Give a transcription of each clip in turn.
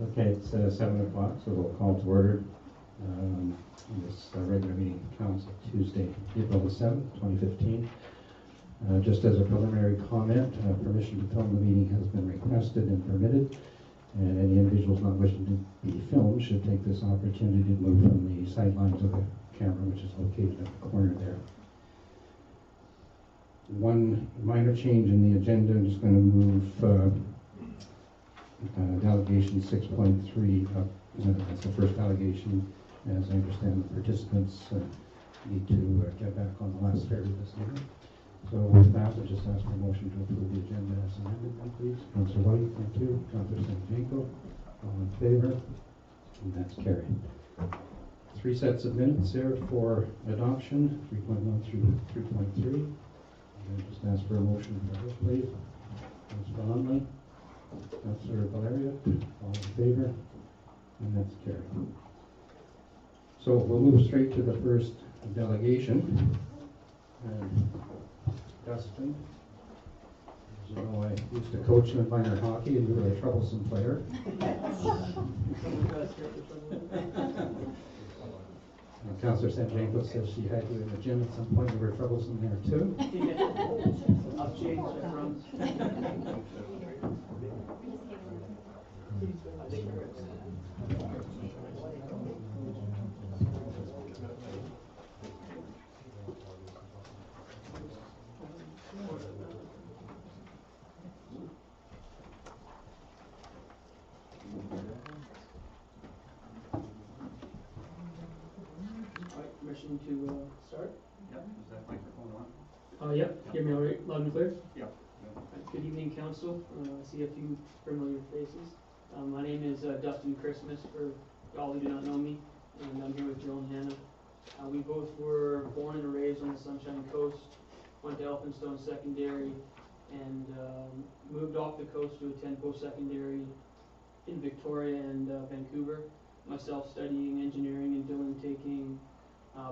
Okay, it's 7 o'clock, so we'll call to order this regular meeting of council Tuesday, April the 7th, 2015. Just as a preliminary comment, permission to film the meeting has been requested and permitted, and any individuals not wishing to be filmed should take this opportunity to move from the sidelines of the camera, which is located at the corner there. One minor change in the agenda. I'm just going to move delegation 6.3 up. That's the first delegation. As I understand, the participants need to get back on the last ferry this evening. So with that, I just ask for a motion to approve the agenda as amended, then please. Councillor White, thank you. Councillor St. All in favor? And that's carried. 3 sets of minutes there for adoption, 3.1 through 3.3. I just ask for a motion for this, please. Councillor Longley, Councillor Valeria, all in favor? And that's carried. So we'll move straight to the first delegation. Dustin, as you know, I used to coach in minor hockey and you were a troublesome player. Councillor Sanjanko says she had you in the gym at some point. You were troublesome there too. I've changed it from. Permission to start? Yep. Is that microphone on? Yep. Hear me all right, loud and clear? Yep. Good evening, council. I see a few familiar faces. My name is Dustin Christmas, for y'all who do not know me, and I'm here with Joe and Hannah. We both were born and raised on the Sunshine Coast, went to Elphinstone Secondary, and moved off the coast to attend post-secondary in Victoria and Vancouver. Myself studying engineering and Dylan taking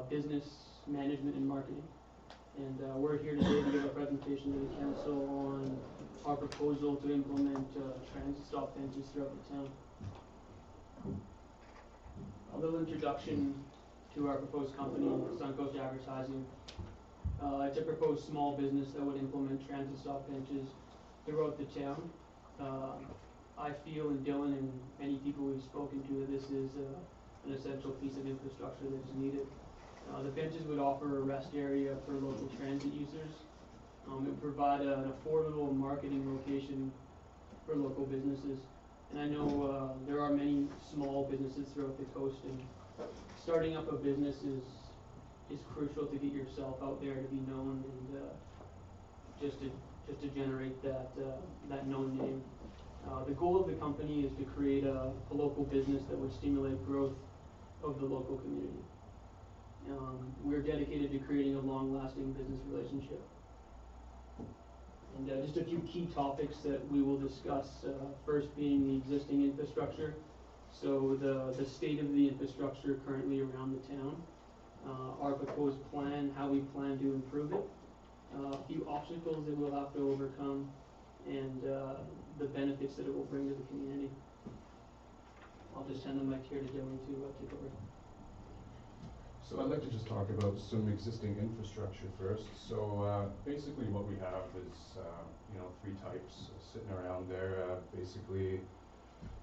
business management and marketing. And we're here today to give a presentation to the council on our proposal to implement transit stop benches throughout the town. A little introduction to our proposed company, Suncoast Advertising. It's a proposed small business that would implement transit stop benches throughout the town. I feel, and Dylan and many people we've spoken to, that this is an essential piece of infrastructure that is needed. The benches would offer a rest area for local transit users. It would provide an affordable marketing location for local businesses. And I know there are many small businesses throughout the coast, and starting up a business is crucial to get yourself out there, to be known, and just to generate that known name. The goal of the company is to create a local business that would stimulate growth of the local community. We're dedicated to creating a long-lasting business relationship. And just a few key topics that we will discuss, first being the existing infrastructure. So the state of the infrastructure currently around the town, our proposed plan, how we plan to improve it, a few obstacles that we'll have to overcome, and the benefits that it will bring to the community. I'll just hand the mic here to Dylan to take over. So I'd like to just talk about some existing infrastructure first. So basically what we have is, 3 types sitting around there. Basically,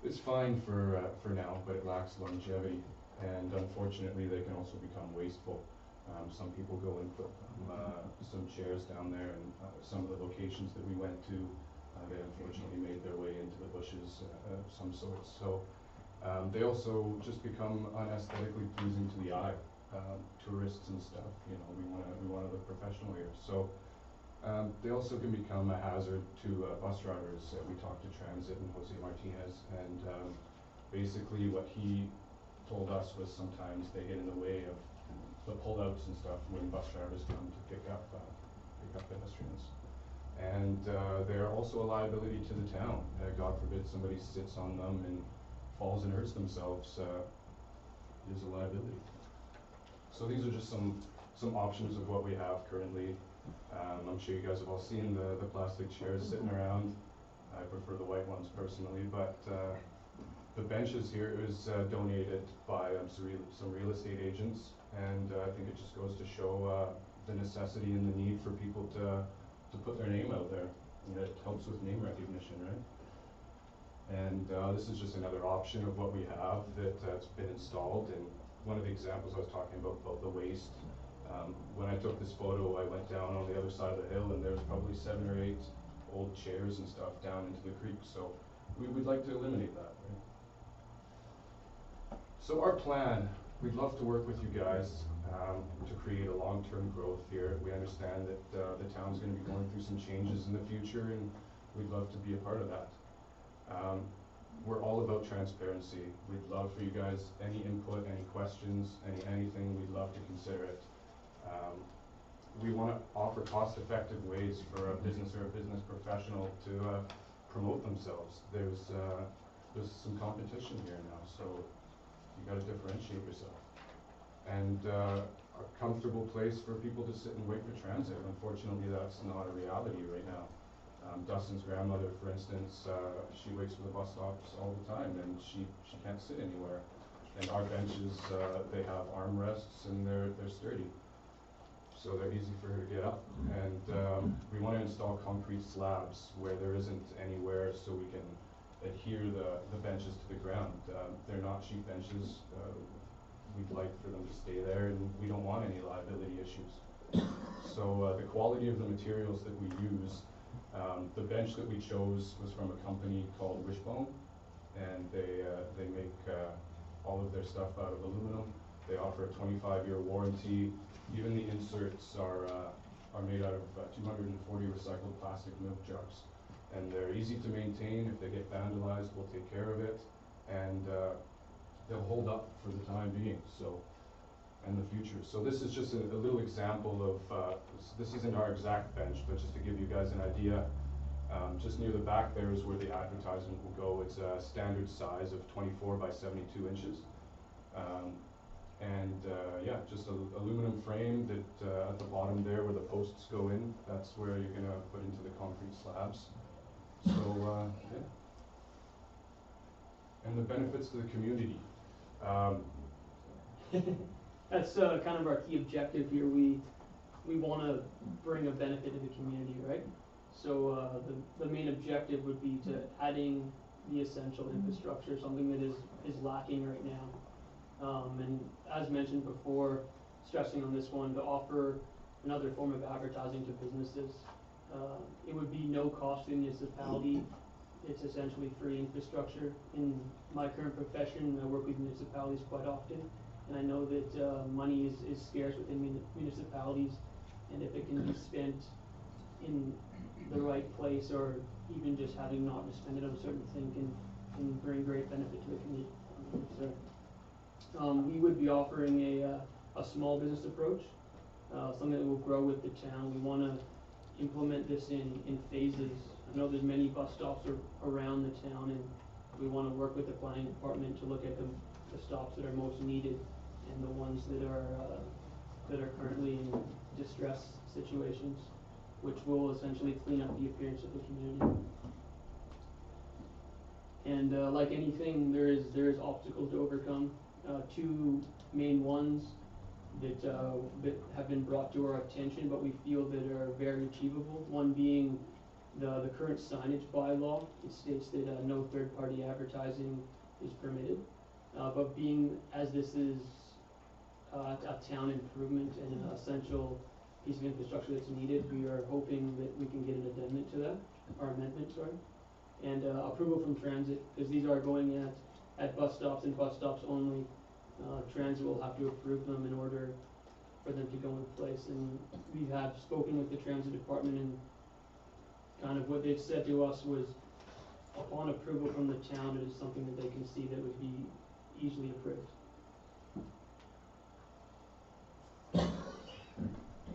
it's fine for now, but it lacks longevity. And unfortunately, they can also become wasteful. Some people go and put some chairs down there, and some of the locations that we went to, they unfortunately made their way into the bushes of some sorts. So they also just become unaesthetically pleasing to the eye. Tourists and stuff, we want to look professional here. So they also can become a hazard to bus drivers. We talked to Transit and Jose Martinez, and basically what he told us was sometimes they get in the way of the pullouts and stuff when bus drivers come to pick up pedestrians. And they're also a liability to the town. God forbid somebody sits on them and falls and hurts themselves. There's a liability. So these are just some options of what we have currently. I'm sure you guys have all seen the plastic chairs sitting around. I prefer the white ones personally, but The benches here is donated by some real estate agents, and I think it just goes to show the necessity and the need for people to put their name out there. And it helps with name recognition, right? And this is just another option of what we have that's been installed. And one of the examples I was talking about the waste. When I took this photo, I went down on the other side of the hill, and there was probably 7 or 8 old chairs and stuff down into the creek. So we would like to eliminate that, right? So our plan, we'd love to work with you guys to create a long-term growth here. We understand that the town's going to be going through some changes in the future, and we'd love to be a part of that. We're all about transparency. We'd love for you guys, any input, any questions, anything, we'd love to consider it. We want to offer cost-effective ways for a business or a business professional to promote themselves. There's some competition here now, so you got to differentiate yourself. And a comfortable place for people to sit and wait for transit. Unfortunately, that's not a reality right now. Dustin's grandmother, for instance, she waits for the bus stops all the time, and she can't sit anywhere. And our benches, they have armrests, and they're sturdy, so they're easy for her to get up. And we want to install concrete slabs where there isn't anywhere, so we can adhere the benches to the ground. They're not cheap benches. We'd like for them to stay there, and we don't want any liability issues. So the quality of the materials that we use, the bench that we chose was from a company called Wishbone, and they make all of their stuff out of aluminum. They offer a 25-year warranty. Even the inserts are made out of 240 recycled plastic milk jugs, and they're easy to maintain. If they get vandalized, we'll take care of it, and they'll hold up for the time being, so, and the future. So this is just a little example of, this isn't our exact bench, but just to give you guys an idea, just near the back there is where the advertisement will go. It's a standard size of 24 by 72 inches. Yeah, just an aluminum frame that at the bottom there where the posts go in, that's where you're gonna put into the concrete slabs. So, yeah. And the benefits to the community. That's kind of our key objective here. We want to bring a benefit to the community, right? So the main objective would be to adding the essential infrastructure, something that is lacking right now. And as mentioned before, stressing on this one, to offer another form of advertising to businesses. It would be no cost to the municipality. It's essentially free infrastructure. In my current profession, I work with municipalities quite often, and I know that money is scarce within municipalities, and if it can be spent in the right place, or even just having not to spend it on a certain thing, can bring great benefit to the community. So, we would be offering a small business approach, something that will grow with the town. We want to implement this in phases. I know there's many bus stops around the town, and we want to work with the planning department to look at the stops that are most needed and the ones that are currently in distress situations, which will essentially clean up the appearance of the community. And like anything, there is obstacles to overcome. Two main ones that have been brought to our attention, but we feel that are very achievable. One being the current signage bylaw. It states that no third-party advertising is permitted. But being as this is a town improvement and an essential piece of infrastructure that's needed, we are hoping that we can get an amendment to that, and approval from transit, because these are going at bus stops and bus stops only. Transit will have to approve them in order for them to go in place, and we have spoken with the transit department, and kind of what they've said to us was, upon approval from the town, it is something that they can see that would be easily approved.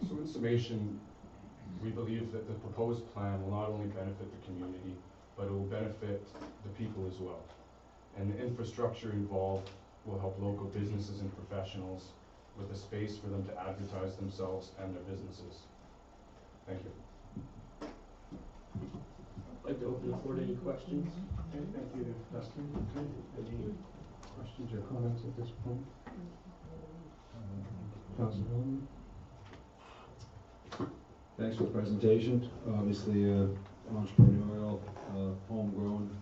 So in summation, we believe that the proposed plan will not only benefit the community, but it will benefit the people as well. And the infrastructure involved will help local businesses and professionals with a space for them to advertise themselves and their businesses. Thank you. I'd like to open the floor to any questions. Okay, thank you, Dustin. Okay, any questions or comments at this point? Councilor Bowman? Thanks for the presentation. Obviously, entrepreneurial, homegrown.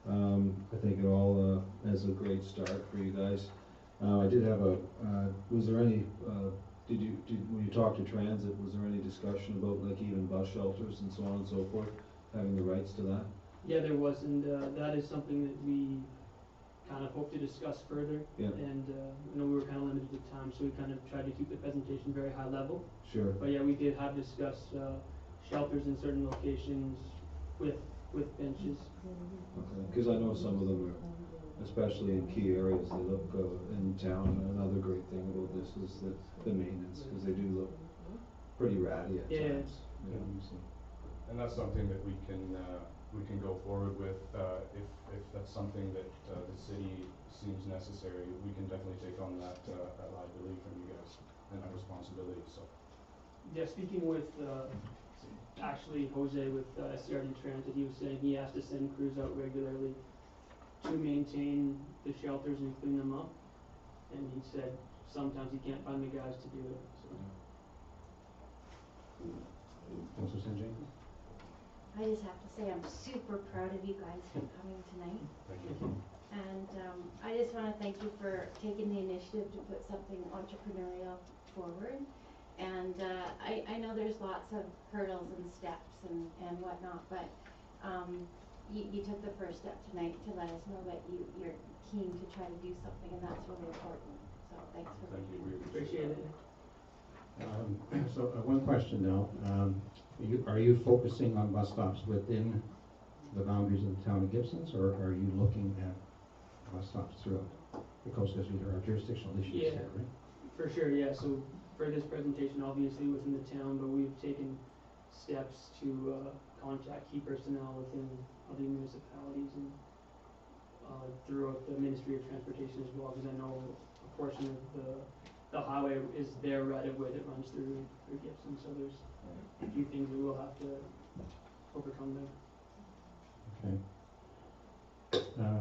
I think it all has a great start for you guys. I did have was there any, when you talked to transit, was there any discussion about like even bus shelters and so on and so forth, having the rights to that? Yeah, there was, and that is something that we kind of hope to discuss further. Yeah. And you know, we were kind of limited with time, so we kind of tried to keep the presentation very high level. Sure. But yeah, we did have discussed shelters in certain locations with benches. Okay. Because I know some of them are, especially in key areas, they look in town. Another great thing about this is the maintenance, because they do look pretty ratty at times. Yeah. And that's something that we can go forward with, if that's something that the city seems necessary. We can definitely take on that liability from you guys and that responsibility, so. Yeah, speaking with actually Jose with SCRD Transit, he was saying he has to send crews out regularly to maintain the shelters and clean them up. And he said sometimes he can't find the guys to do it. So. Councilor Sanjanko? I just have to say I'm super proud of you guys for coming tonight. Thank you. And I just want to thank you for taking the initiative to put something entrepreneurial forward. And I know there's lots of hurdles and steps and whatnot, but you took the first step tonight to let us know that you're keen to try to do something, and that's really important. So thanks for Thank you. We Appreciate it. So one question now. Are you focusing on bus stops within the boundaries of the town of Gibsons, or are you looking at bus stops throughout the coast? Because there are jurisdictional issues Yeah. here, right? For sure, yeah. So for this presentation, obviously within the town, but we've taken steps to contact key personnel within other municipalities and throughout the Ministry of Transportation as well, because I know a portion of the highway is their right of way that runs through Gibson. So there's a few things we will have to overcome there. Okay.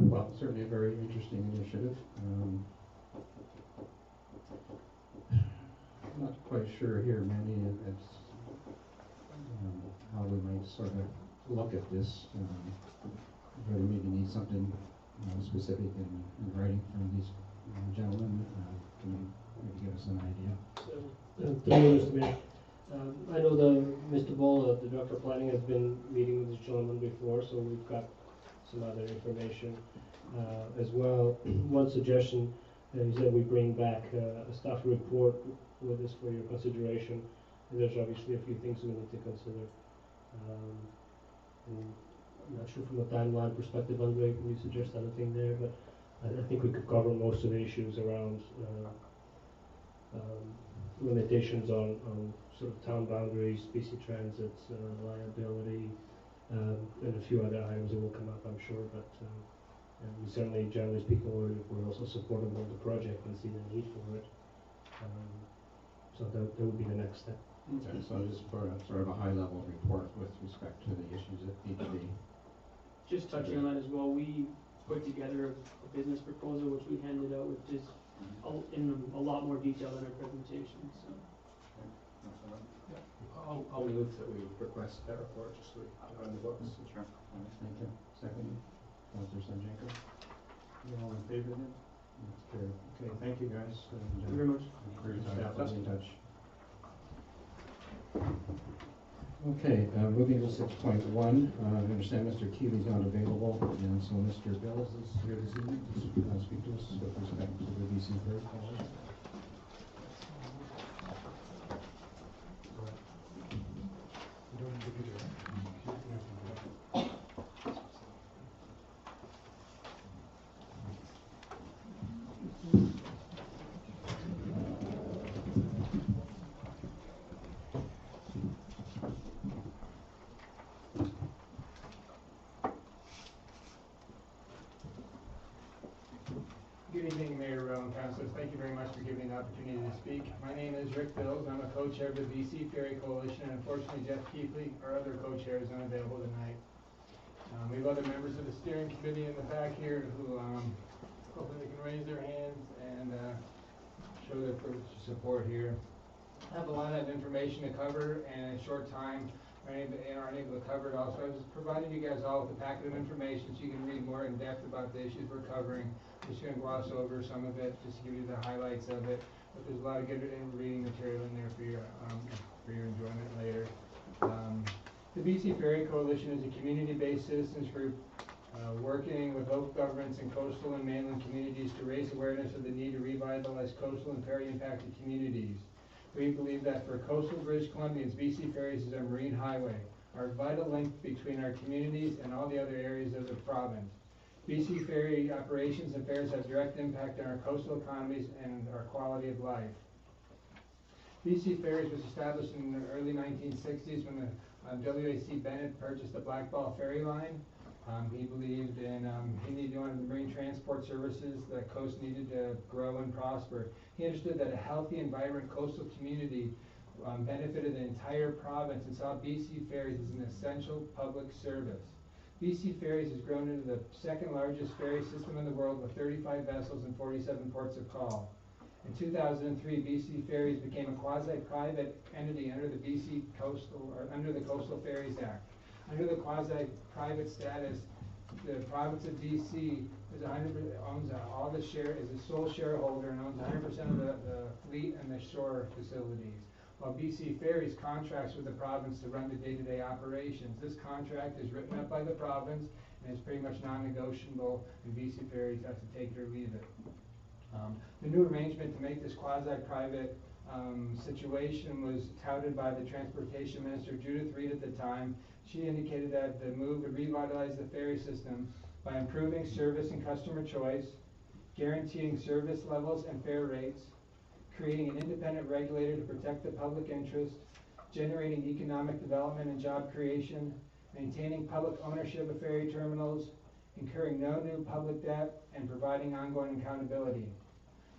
Well, certainly a very interesting initiative. I'm not quite sure here, Mandy, it's how we might sort of look at this. Whether maybe need something specific in writing from these gentlemen. Can you maybe give us an idea? I know Mr. Bull, the Director of Planning, has been meeting with this gentleman before, so we've got some other information as well. One suggestion is that we bring back a staff report with this for your consideration. And there's obviously a few things we need to consider. I'm not sure from a timeline perspective, Andre, can you suggest anything there? But I think we could cover most of the issues around limitations on sort of town boundaries, BC Transit, liability, and a few other items that will come up, I'm sure. But and we certainly, generally speaking, we're also supportive of the project and see the need for it. So that would be the next step. Okay, so just for sort of a high-level report with respect to the issues that need to be. Just touching on that as well, we put together a business proposal which we handed out, which is in a lot more detail than our presentation. So. I'll move that we request that report just so we have it on the books. Sure. Thank you. Second, Councilor Sanjanko. You all in favor then? That's carried. Okay, thank you guys. Thank you very much. Staff will be in touch. Okay, moving to 6.1. I understand Mr. Keeley's not available, and so Mr. Bills is here this evening to speak to us with respect to the BC Bird College. Good evening, Mayor and Councilors. Thank you very much for giving me the opportunity to speak. My name is Rick Bills. I'm a co-chair of the BC Ferry Coalition, and unfortunately Jeff Keithley, our other co-chair, is unavailable tonight. We have other members of the steering committee in the back here who hopefully they can raise their hands and show their support here. I have a lot of information to cover in a short time and aren't able to cover it all. So I was providing you guys all with a packet of information so you can read more in depth about the issues we're covering. I'm just going to gloss over some of it just to give you the highlights of it. But there's a lot of good reading material in there for your enjoyment later. The BC Ferry Coalition is a community-based citizens group working with local governments and coastal and mainland communities to raise awareness of the need to revitalize coastal and ferry-impacted communities. We believe that for coastal British Columbians, BC Ferries is our marine highway, our vital link between our communities and all the other areas of the province. BC Ferry operations and fares have direct impact on our coastal economies and our quality of life. BC Ferries was established in the early 1960s when the W.A.C. Bennett purchased the Blackball Ferry Line. He believed in, he wanted the marine transport services the coast needed to grow and prosper. He understood that a healthy and vibrant coastal community benefited the entire province and saw BC Ferries as an essential public service. BC Ferries has grown into the second largest ferry system in the world with 35 vessels and 47 ports of call. In 2003, BC Ferries became a quasi-private entity under the under the Coastal Ferries Act. Under the quasi-private status, the province of BC owns all the share, is a sole shareholder and owns 100% of the fleet and the shore facilities. While BC Ferries contracts with the province to run the day-to-day operations. This contract is written up by the province and is pretty much non-negotiable, and BC Ferries has to take it or leave it. The new arrangement to make this quasi-private situation was touted by the Transportation Minister Judith Reed at the time. She indicated that the move would revitalize the ferry system by improving service and customer choice, guaranteeing service levels and fare rates, creating an independent regulator to protect the public interest, generating economic development and job creation, maintaining public ownership of ferry terminals, incurring no new public debt, and providing ongoing accountability.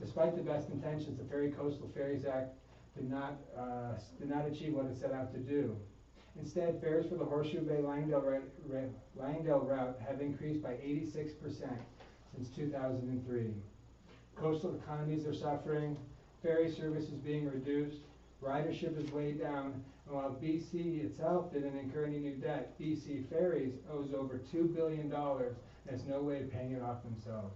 Despite the best intentions, the Ferry Coastal Ferries Act did not achieve what it set out to do. Instead, fares for the Horseshoe Bay-Langdale route have increased by 86% since 2003. Coastal economies are suffering, ferry service is being reduced, ridership is way down, and while BC itself didn't incur any new debt, BC Ferries owes over $2 billion and has no way of paying it off themselves.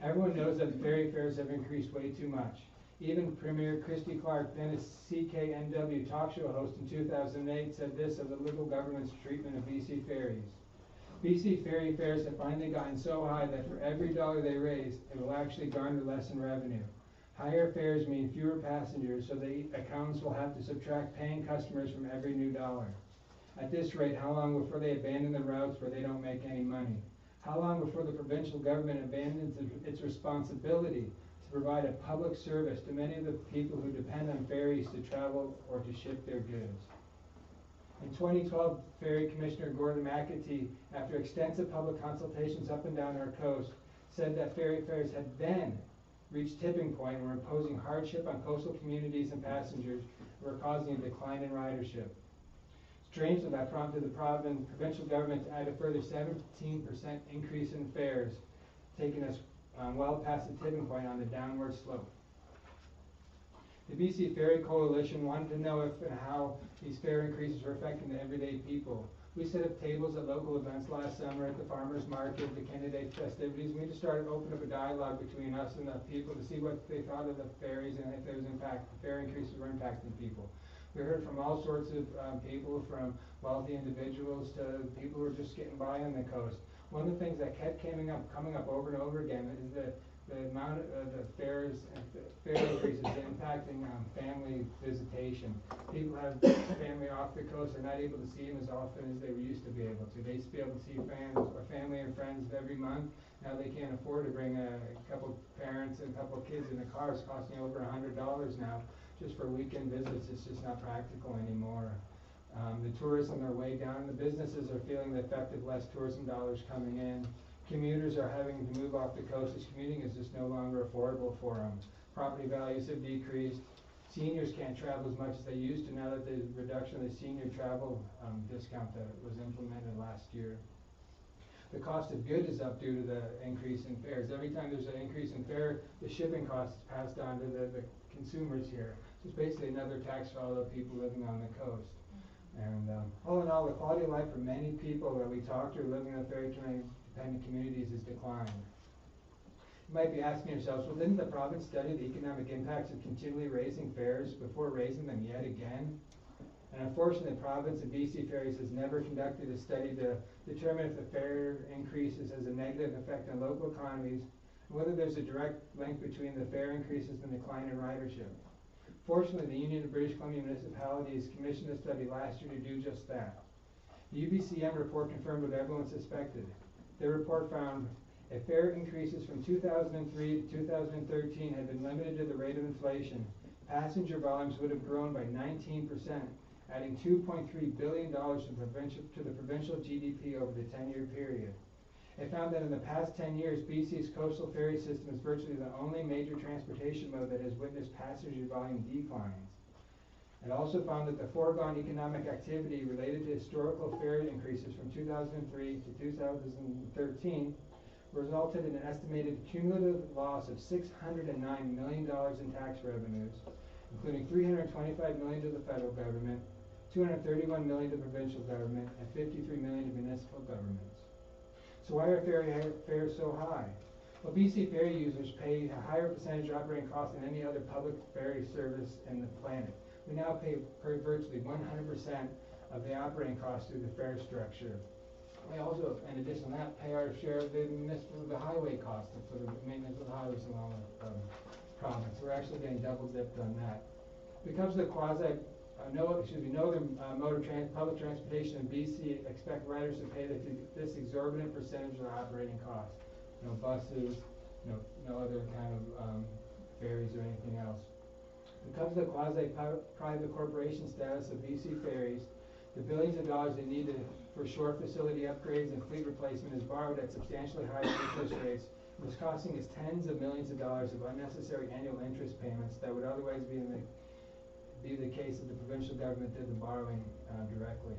Everyone knows that the ferry fares have increased way too much. Even Premier Christy Clark, then a CKNW talk show host in 2008, said this of the Liberal government's treatment of BC Ferries. BC ferry fares have finally gotten so high that for every dollar they raise, it will actually garner less in revenue. Higher fares mean fewer passengers, so the accountants will have to subtract paying customers from every new dollar. At this rate, how long before they abandon the routes where they don't make any money? How long before the provincial government abandons its responsibility to provide a public service to many of the people who depend on ferries to travel or to ship their goods? In 2012, Ferry Commissioner Gordon McAtee, after extensive public consultations up and down our coast, said that ferry fares had then reached tipping point and were imposing hardship on coastal communities and passengers and were causing a decline in ridership. Strangely, that prompted the provincial government to add a further 17% increase in fares, taking us well past the tipping point on the downward slope. The BC Ferry Coalition wanted to know if and how these fare increases were affecting the everyday people. We set up tables at local events last summer at the farmers market, the candidate festivities, and we just started opening up a dialogue between us and the people to see what they thought of the ferries and if there was impact, the fare increases were impacting people. We heard from all sorts of people, from wealthy individuals to people who were just getting by on the coast. One of the things that kept coming up over and over again is the amount of the fares and fare increases impacting family visitation. People have family off the coast, they're not able to see them as often as they used to be able to. They used to be able to see family and friends every month. Now they can't afford to bring a couple parents and a couple kids in the car. It's costing over $100 now just for weekend visits. It's just not practical anymore. The tourism are way down. The businesses are feeling the effect of less tourism dollars coming in. Commuters are having to move off the coast as commuting is just no longer affordable for them. Property values have decreased. seniors can't travel as much as they used to now that the reduction of the senior travel discount that was implemented last year. The cost of goods is up due to the increase in fares. Every time there's an increase in fare, the shipping cost is passed on to the consumers here. So it's basically another tax for all the people living on the coast. And all in all, the quality of life for many people that we talk to living in the ferry-dependent communities is declined. You might be asking yourselves, well, didn't the province study the economic impacts of continually raising fares before raising them yet again? And unfortunately, the province of BC Ferries has never conducted a study to determine if the fare increases has a negative effect on local economies, and whether there's a direct link between the fare increases and the decline in ridership. Fortunately, the Union of British Columbia Municipalities commissioned a study last year to do just that. The UBCM report confirmed what everyone suspected. Their report found if fare increases from 2003 to 2013 had been limited to the rate of inflation, passenger volumes would have grown by 19%, adding $2.3 billion to the provincial GDP over the 10-year period. It found that in the past 10 years, BC's coastal ferry system is virtually the only major transportation mode that has witnessed passenger volume declines. It also found that the foregone economic activity related to historical fare increases from 2003 to 2013 resulted in an estimated cumulative loss of $609 million in tax revenues, including $325 million to the federal government, $231 million to provincial government, and $53 million to municipal governments. So why are ferry fares so high? Well, BC ferry users pay a higher percentage of operating costs than any other public ferry service in the planet. We now pay virtually 100% of the operating costs through the fare structure. We also, in addition to that, pay our share of the highway costs for the maintenance of the highways along the province. We're actually getting double dipped on that. Because of the no other mode of public transportation in BC expect riders to pay this exorbitant percentage of their operating costs. No buses, no other kind of ferries or anything else. Because of the quasi-private corporation status of BC Ferries, the billions of dollars they needed for shore facility upgrades and fleet replacement is borrowed at substantially higher interest rates, and is costing us tens of millions of dollars of unnecessary annual interest payments that would otherwise be the case if the provincial government did the borrowing directly.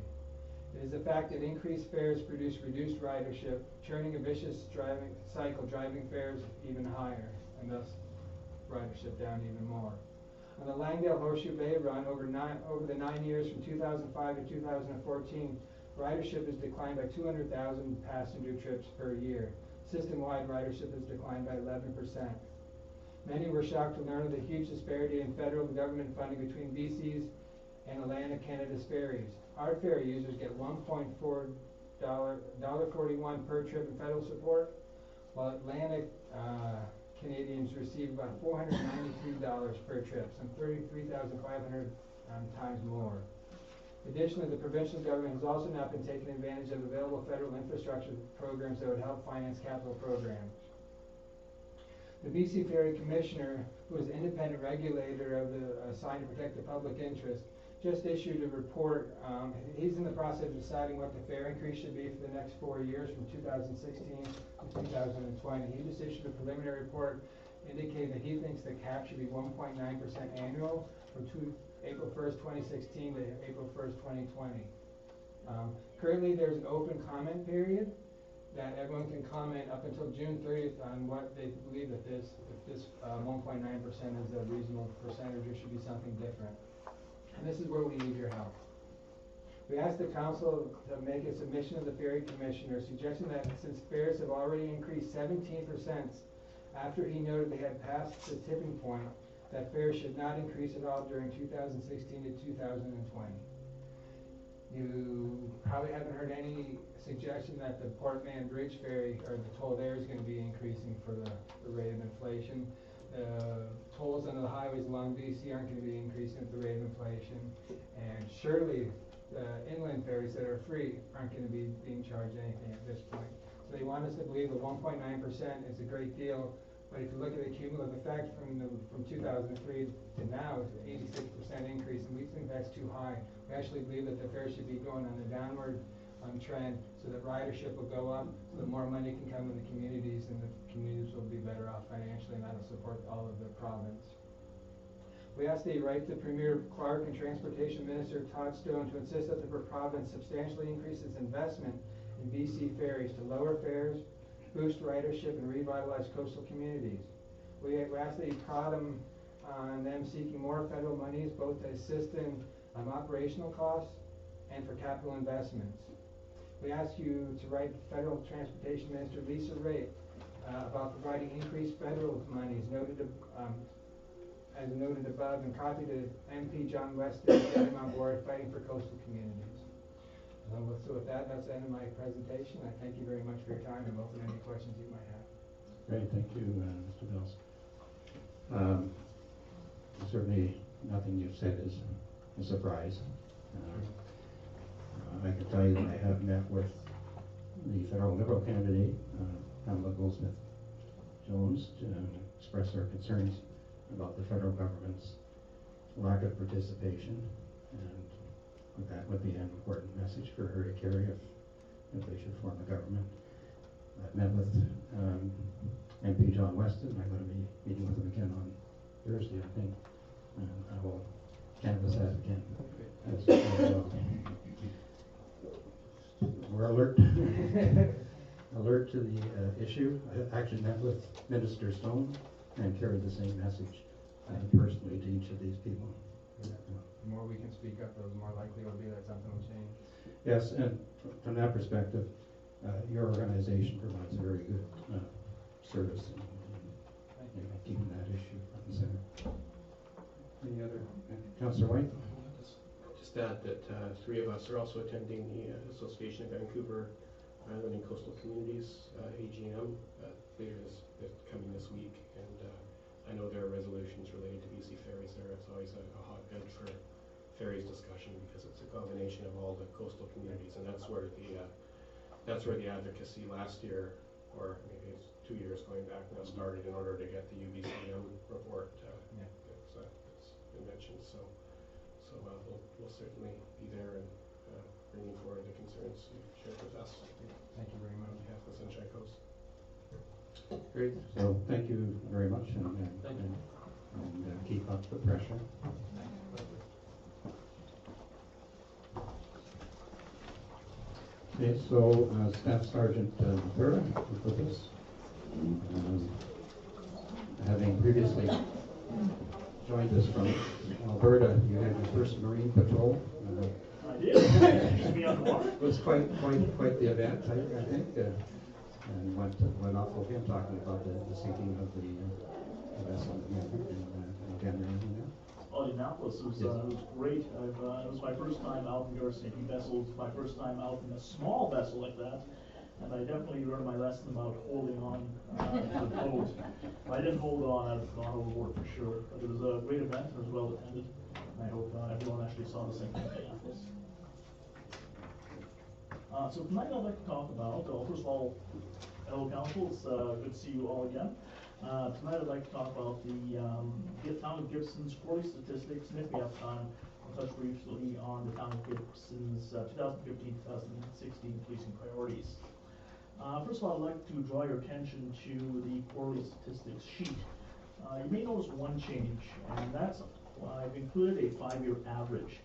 It is the fact that increased fares produce reduced ridership, churning a vicious cycle, driving fares even higher, and thus ridership down even more. On the Langdale Horseshoe Bay run, over the 9 years from 2005 to 2014, ridership has declined by 200,000 passenger trips per year. System-wide ridership has declined by 11%. Many were shocked to learn of the huge disparity in federal government funding between BC's and Atlantic Canada's ferries. Our ferry users get $1.41 per trip in federal support, while Atlantic Canadians receive about $493 per trip, some 33,500 times more. Additionally, the provincial government has also not been taking advantage of available federal infrastructure programs that would help finance capital programs. The BC Ferry Commissioner, who is an independent regulator of the assigned to protect the public interest, just issued a report. He's in the process of deciding what the fare increase should be for the next 4 years from 2016 to 2020. He just issued a preliminary report indicating that he thinks the cap should be 1.9% annual from April 1st, 2016 to April 1st, 2020. Currently, there's an open comment period that everyone can comment up until June 30th on what they believe that if this 1.9% is a reasonable percentage or should be something different. And this is where we need your help. We asked the council to make a submission to the Ferry Commissioner suggesting that since fares have already increased 17% after he noted they had passed the tipping point, that fares should not increase at all during 2016 to 2020. You probably haven't heard any suggestion that the Port Mann Bridge ferry or the toll there is going to be increasing for the rate of inflation. Tolls on the highways along BC aren't going to be increasing at the rate of inflation, and surely the inland ferries that are free aren't going to be being charged anything at this point. So they want us to believe that 1.9% is a great deal, but if you look at the cumulative effect from 2003 to now, it's an 86% increase, and we think that's too high. We actually believe that the fare should be going on the downward trend, so that ridership will go up, so that more money can come to the communities, and the communities will be better off financially, and that'll support all of the province. We ask that you write to Premier Clark and Transportation Minister Todd Stone to insist that the province substantially increase its investment in BC ferries to lower fares, boost ridership, and revitalize coastal communities. We ask that you prod them on them seeking more federal monies, both to assist in operational costs and for capital investments. We ask you to write Federal Transportation Minister Lisa Ray about providing increased federal monies as noted above, and copy to MP John Weston to get him on board fighting for coastal communities. So with that, that's the end of my presentation. I thank you very much for your time and welcome any questions you might have. Great, thank you, Mr. Bills. Certainly, nothing you've said is a surprise. I can tell you that I have met with the federal Liberal candidate, Pamela Goldsmith-Jones, to express our concerns about the federal government's lack of participation, and that would be an important message for her to carry if they should form a government. I've met with MP John Weston. I'm going to be meeting with him again on Thursday, I think, and I will canvass that again as well. We're alert alert to the issue. I actually met with Minister Stone and carried the same message personally to each of these people. The more we can speak up, the more likely it'll be that something will change. Yes, and from that perspective, your organization provides a very good service in keeping that issue front and center. Any other? Councillor White? Just add that three of us are also attending the Association of Vancouver Island and Coastal Communities AGM later coming this week, and I know there are resolutions related to BC ferries there. It's always a hotbed for ferries discussion because it's a combination of all the coastal communities, and that's where the advocacy last year, or maybe it's 2 years going back now, started in order to get the UBCM report that's been mentioned. So we'll certainly be there and bringing forward the concerns you've shared with us. Thank you very much. On behalf of the Sunshine Coast. Great. So thank you very much, and keep up the pressure. Okay, so Staff Sergeant Thurda is with us. Having previously joined us from Alberta, you had your first Marine Patrol. I did. It was quite the event, I think. And went off with him talking about the sinking of the vessel in Denver. Oh, Indianapolis was great. It was my first time out in your sinking vessel. It's my first time out in a small vessel like that. And I definitely learned my lesson about holding on to the boat. If I didn't hold on, I'd have gone overboard for sure. But it was a great event and it was well attended. And I hope everyone actually saw the sinking of Indianapolis. So tonight I'd like to talk about, first of all, hello council, it's good to see you all again. Tonight I'd like to talk about the town of Gibson's quarterly statistics, and if we have time, I'll touch briefly on the town of Gibson's 2015-2016 policing priorities. First of all, I'd like to draw your attention to the quarterly statistics sheet. You may notice one change, and that's I've included a 5-year average.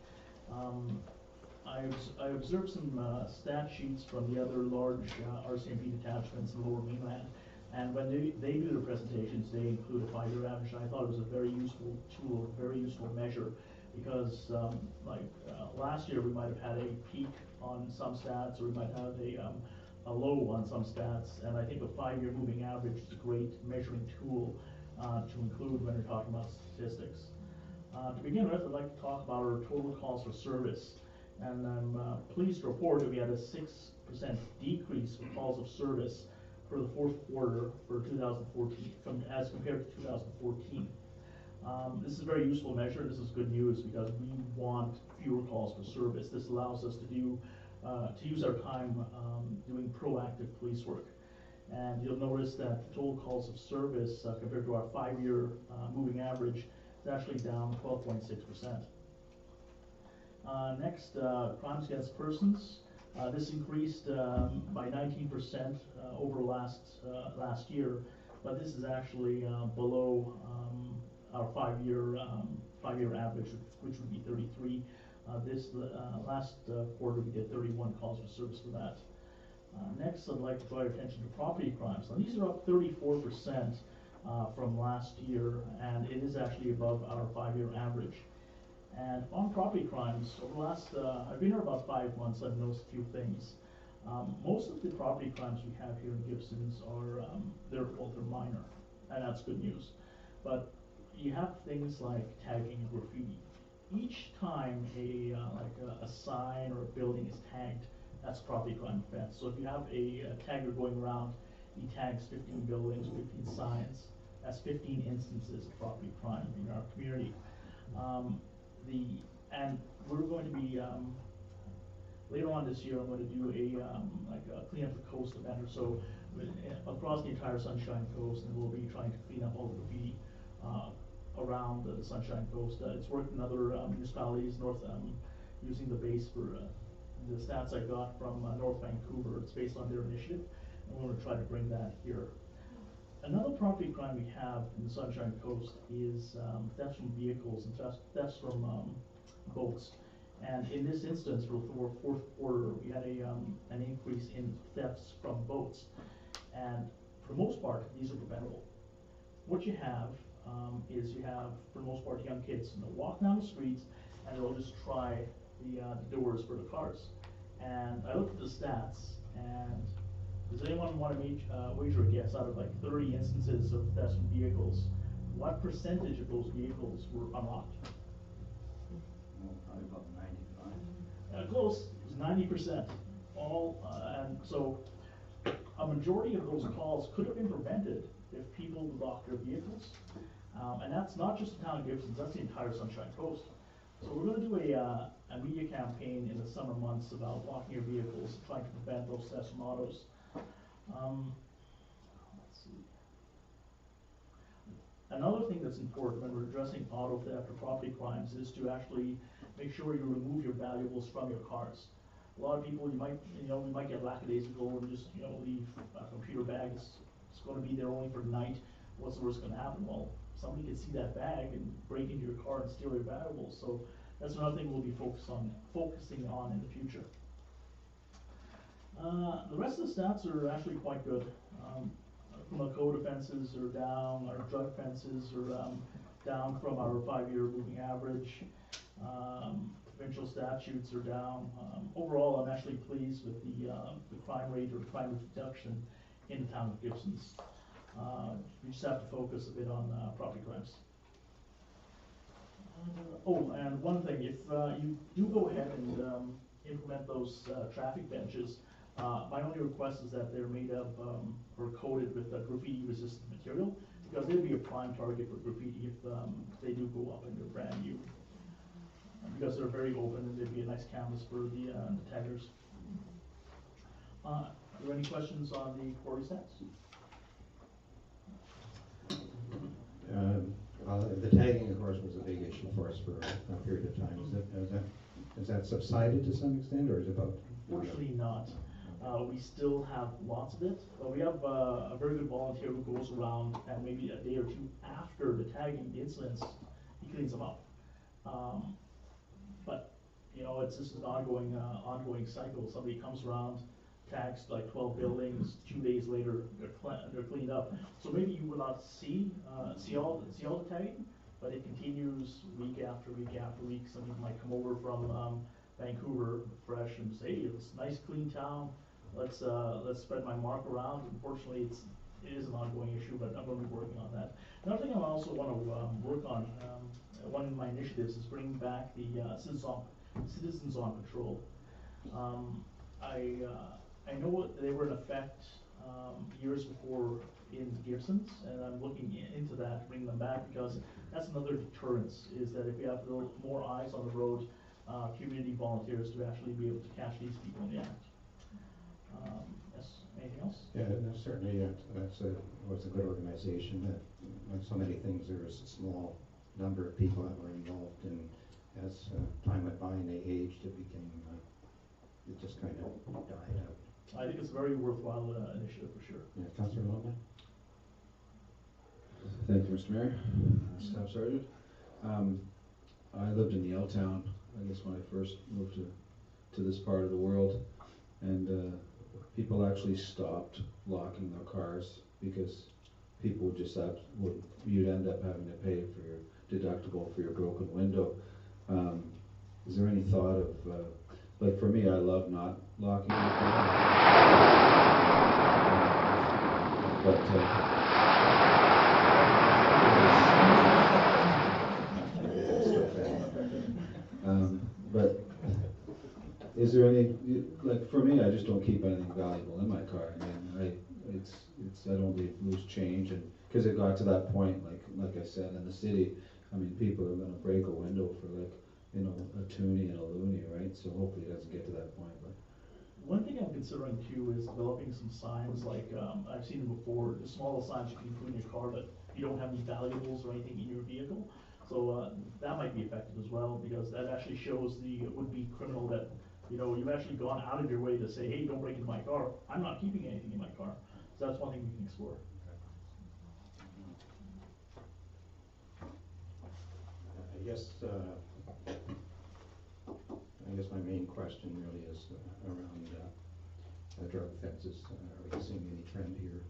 I observed some stat sheets from the other large RCMP detachments in the Lower Mainland, and when they do their presentations, they include a 5-year average, and I thought it was a very useful tool, a very useful measure, because last year we might have had a peak on some stats, or we might have a low on some stats, and I think a 5-year moving average is a great measuring tool to include when you're talking about statistics. To begin with, I'd like to talk about our total calls for service. And I'm pleased to report that we had a 6% decrease in calls of service for the fourth quarter for 2014 as compared to 2014. This is a very useful measure. This is good news because we want fewer calls for service. This allows us to use our time doing proactive police work. And you'll notice that the total calls of service compared to our 5-year moving average is actually down 12.6%. Next, crimes against persons. This increased by 19% over last year, but this is actually below our 5-year 5-year average, which would be 33. This last quarter, we did 31 calls for service for that. Next, I'd like to draw your attention to property crimes. Now, these are up 34% from last year, and it is actually above our 5-year average. And on property crimes, over the last, I've been here about 5 months, I've noticed a few things. Most of the property crimes we have here in Gibsons are, they're minor, and that's good news. But you have things like tagging and graffiti. Each time a sign or a building is tagged, that's a property crime offense. So if you have a tagger going around, he tags 15 buildings, 15 signs, that's 15 instances of property crime in our community. And we're going to be, later on this year, I'm going to do a clean up the coast event or so across the entire Sunshine Coast, and we'll be trying to clean up all the graffiti around the Sunshine Coast. It's worked in other municipalities, using the base for the stats I got from North Vancouver. It's based on their initiative, and we're going to try to bring that here. Another property crime we have in the Sunshine Coast is thefts from vehicles and thefts from boats. And in this instance, for the fourth quarter, we had an increase in thefts from boats. And for the most part, these are preventable. What you have is you have, for the most part, young kids, and they'll walk down the streets and they'll just try the doors for the cars. And I looked at the stats, and does anyone want to wager a guess out of like 30 instances of thefts from vehicles, what percentage of those vehicles were unlocked? Probably about 95. Close, it was 90%. And so a majority of those calls could have been prevented if people locked their vehicles. And that's not just the town of Gibsons, that's the entire Sunshine Coast. So we're going to do a media campaign in the summer months about locking your vehicles, trying to prevent those thefts from autos. Let's see. Another thing that's important when we're addressing auto theft or property crimes is to actually make sure you remove your valuables from your cars. A lot of people, we might get lackadaisical and just, leave a computer bag. It's going to be there only for the night. What's the worst going to happen? Well, somebody can see that bag and break into your car and steal your valuables. So that's another thing we'll be focusing on in the future. The rest of the stats are actually quite good. Criminal code offenses are down, our drug offenses are down from our 5-year moving average. Provincial statutes are down. Overall, I'm actually pleased with the crime rate or crime reduction in the town of Gibsons. We just have to focus a bit on property crimes. And one thing, if you do go ahead and implement those traffic benches, my only request is that they're made of or coated with graffiti-resistant material, because they'd be a prime target for graffiti if they do go up and they're brand new. Because they're very open, and they'd be a nice canvas for the taggers. Are there any questions on the quarry stats? The tagging, of course, was a big issue for us for a period of time. Has that subsided to some extent, or is it about? Unfortunately not. We still have lots of it. We have a very good volunteer who goes around, and maybe a day or two after the tagging incidents, he cleans them up. But it's just an ongoing cycle. Somebody comes around, tags like 12 buildings. 2 days later, they're cleaned up. So maybe you will not see all the tagging, but it continues week after week after week. Some people might come over from Vancouver fresh and say, "Hey, it's a nice clean town. Let's spread my mark around." Unfortunately, it is an ongoing issue, but I'm going to be working on that. Another thing I also want to work on, one of my initiatives is bringing back the citizens on patrol. I know they were in effect years before in Gibsons, and I'm looking into that, bringing them back, because that's another deterrence, is that if we have more eyes on the road, community volunteers to actually be able to catch these people in the act. Yes, anything else? Yeah, no, certainly was a good organization. That, like so many things, there was a small number of people that were involved, and as time went by and they aged, it just kind of died out. I think it's a very worthwhile initiative for sure. Yeah, Councillor Loman? Thank you, Mr. Mayor. Staff Sergeant. I lived in Yaletown, I guess, when I first moved to this part of the world, and people actually stopped locking their cars because people would just you'd end up having to pay for your deductible for your broken window. Is there any thought of, like for me, I love not locking my car, but is there any, like for me, I just don't keep anything valuable in my car. I mean, I don't leave loose change, and because it got to that point, like I said, in the city, I mean, people are going to break a window for like, you know, a toonie and a loony, right? So hopefully it doesn't get to that point. But One thing I'm considering too is developing some signs, like, I've seen them before, the small signs you can include in your car that you don't have any valuables or anything in your vehicle. So, that might be effective as well, because that actually shows the would-be criminal that, you know, you've actually gone out of your way to say, hey, don't break into my car, I'm not keeping anything in my car. So that's one thing we can explore. I guess my main question really is around drug offenses. Are we seeing any trend here?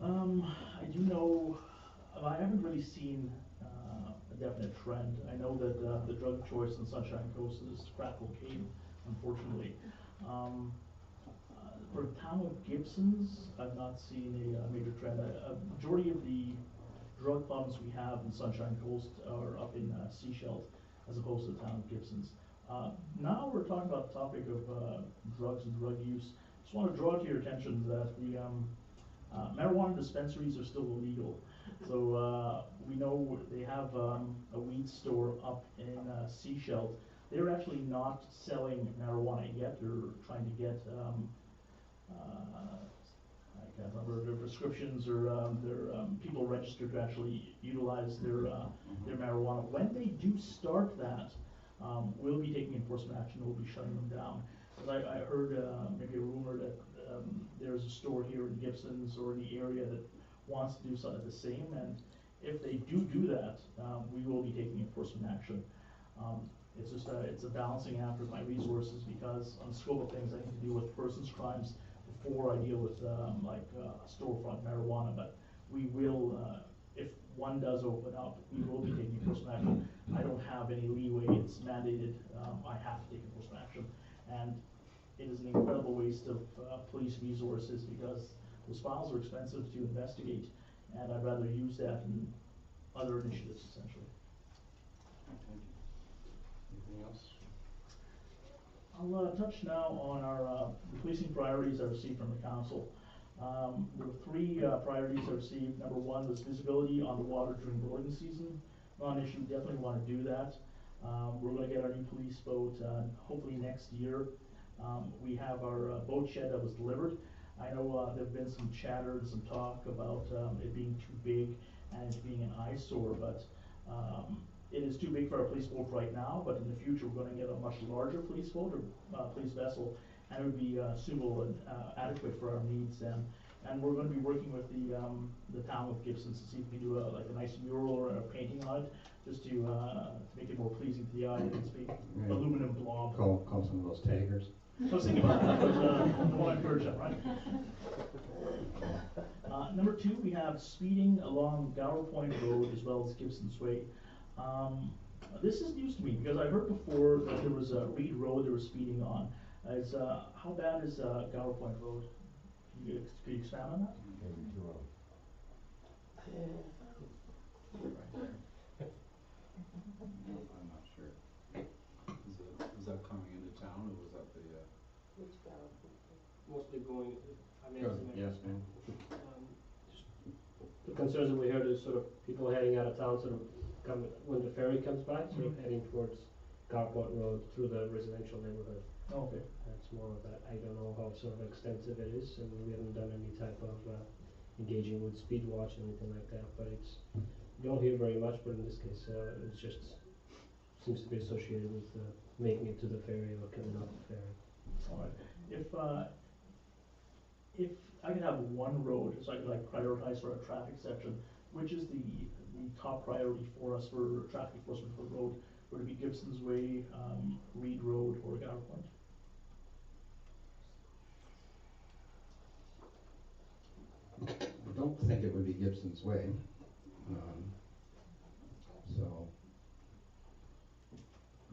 I do know, I haven't really seen a definite trend. I know that the drug of choice in Sunshine Coast is crack cocaine, unfortunately. For the town of Gibsons, I've not seen a major trend. A majority of the drug problems we have in Sunshine Coast are up in Seashell, as opposed to the town of Gibsons. Now we're talking about the topic of drugs and drug use. Just want to draw to your attention that the marijuana dispensaries are still illegal. So we know they have a weed store up in Seashell. They're actually not selling marijuana yet. They're trying to get I can't remember their prescriptions or their people registered to actually utilize their marijuana. When they do start that, we'll be taking enforcement action. We'll be shutting them down. Because I heard maybe a rumor that there's a store here in Gibsons or in the area that wants to do something the same, and if they do that, we will be taking enforcement action. It's just it's a balancing act with my resources, because on the scope of things I need to deal with persons crimes before I deal with storefront marijuana. But we will, if one does open up, we will be taking enforcement action. I don't have any leeway. It's mandated. I have to take enforcement action, and it is an incredible waste of police resources, because those files are expensive to investigate, and I'd rather use that in other initiatives, essentially. Anything else? I'll touch now on our the policing priorities I received from the council. There were three priorities I received. Number one was visibility on the water during boating season. Not an issue, definitely want to do that. We're going to get our new police boat hopefully next year. We have our boat shed that was delivered. I know there have been some chatter and some talk about it being too big and it being an eyesore, but it is too big for our police boat right now, but in the future we're going to get a much larger police boat or police vessel, and it would be suitable and adequate for our needs. And we're going to be working with the town of Gibsons to see if we can do like a nice mural or a painting on it, just to make it more pleasing to the eye. It's big aluminum blob. Call some of those taggers. I was thinking about that, but don't want to encourage that, right? Number two, we have speeding along Gower Point Road as well as Gibsons Way. This is news to me, because I heard before that there was a Reed Road they were speeding on. How bad is Gower Point Road? Can you expand on that? I'm not sure. Is that coming into town, or was that the? Mostly going, I mean, Yes, ma'am. just the concerns that we heard is sort of people heading out of town, sort of when the ferry comes by, sort of heading towards Garport Road through the residential neighborhood. Oh, okay. That's more of that. I don't know how sort of extensive it is, and we haven't done any type of engaging with speed watch or anything like that, but you don't hear very much, but in this case, it just seems to be associated with making it to the ferry or coming off the ferry. All right. If I could have one road, so I could like prioritize for a traffic section, which is the the top priority for us for traffic enforcement for the road? Would it be Gibson's Way, Reed Road, or Gower Point? I don't think it would be Gibson's Way. So,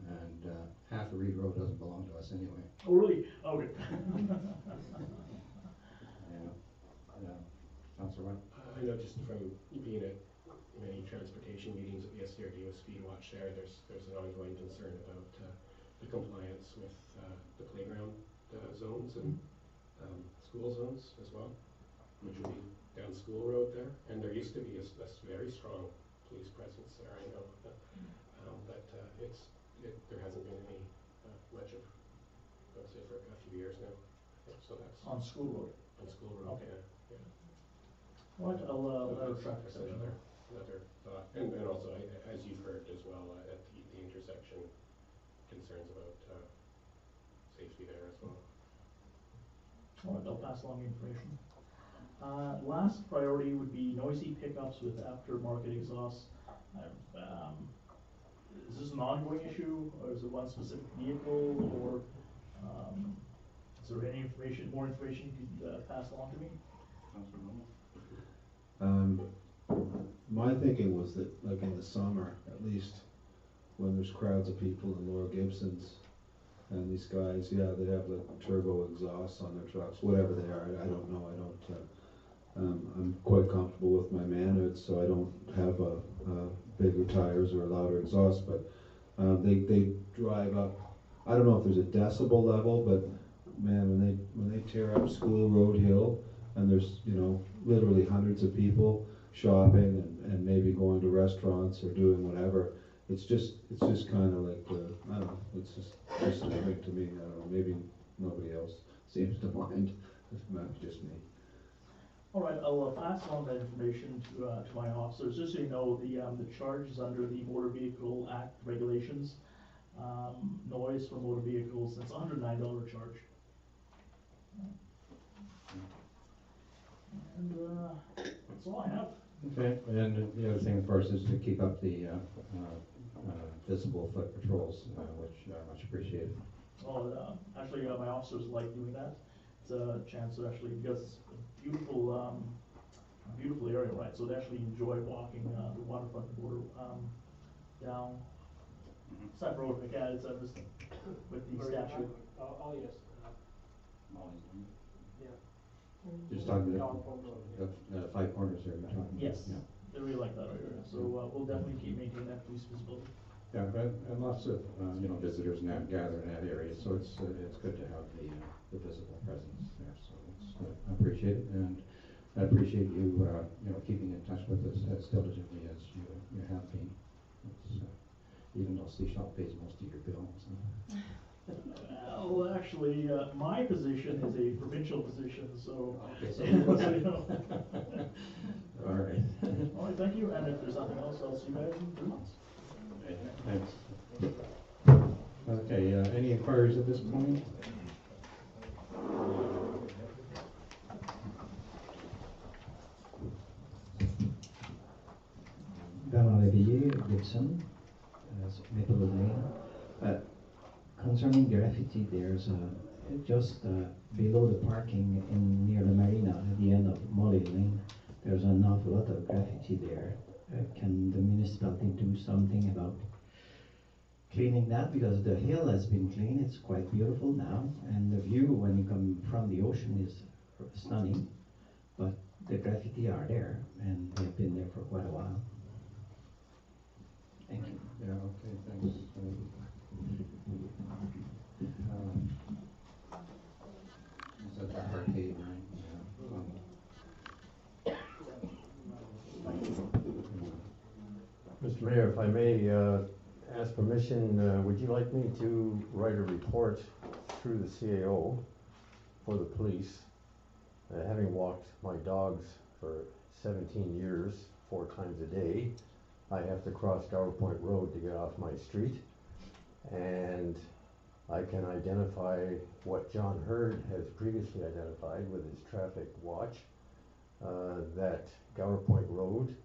and half of Reed Road doesn't belong to us anyway. Oh, really? Okay. Yeah. Councillor Webb? I know just from being at many transportation meetings at the SCRD with Speed Watch there's an ongoing concern about the compliance with the playground zones and school zones as well, which would be down School Road there. And there used to be a very strong police presence there, I know. But there hasn't been any much of, I would say, for a few years now. So that's On School Road. on School Road, Okay. yeah. All right, I'll let our That's traffic section know. another thought. And also, as you've heard as well, at the intersection, concerns about safety there as well. All right, I'll pass along the information. Last priority would be noisy pickups with aftermarket exhausts. Is this an ongoing issue, or is it one specific vehicle, or is there any more information you could pass along to me? My thinking was that, like in the summer, at least, when there's crowds of people in Lower Gibsons, and these guys, yeah, they have like turbo exhausts on their trucks, whatever they are, I don't know, I'm quite comfortable with my manhoods, so I don't have bigger tires or louder exhaust, but they drive up. I don't know if there's a decibel level, but man, when they tear up School Road Hill, and there's literally hundreds of people shopping and maybe going to restaurants or doing whatever, it's just kind of like I don't know, it's just disturbing to me. I don't know, maybe nobody else seems to mind. It's not just me. All right, I'll pass on that information to my officers. Just so you know, the charge is under the Motor Vehicle Act regulations. Noise for motor vehicles, it's a $109 charge. And that's all I have. Okay, and the other thing, of course, is to keep up the visible foot patrols, which are much appreciated. Well, actually, my officers like doing that. It's a chance to actually, because it's a beautiful, beautiful area, right? So they actually enjoy walking the waterfront border down. It's not road, but yeah, it's just with the statue. Oh, yes. Just talking about the Five Corners there, you're talking. Yes, Yeah. they really like that area. So we'll definitely keep maintaining that police visibility. Yeah, and lots of visitors now gather in that area, so it's good to have the visible presence there. So it's I appreciate it, and I appreciate you keeping in touch with us as diligently as you have been. It's, even though Sea Shop pays most of your bills. Well, actually, my position is a provincial position, so. Okay. All right. All right, thank you. And if there's nothing else, I'll see you guys in 3 months. Thanks. Okay, any inquiries at this point? Bernard Léveillé, Gibson, Maplewood Lane. Concerning graffiti, there's just below the parking near the marina at the end of Molly Lane, there's an awful lot of graffiti there. Can the municipality do something about cleaning that? Because the hill has been cleaned, it's quite beautiful now, and the view when you come from the ocean is stunning, but the graffiti are there, and they've been there for quite a while. Thank you. Yeah, okay, thanks. Is that the arcade, right? Yeah. Mr. Mayor, if I may ask permission, would you like me to write a report through the CAO for the police? Having walked my dogs for 17 years, 4 times a day, I have to cross Gower Point Road to get off my street, and I can identify what John Hurd has previously identified with his traffic watch, that Gower Point Road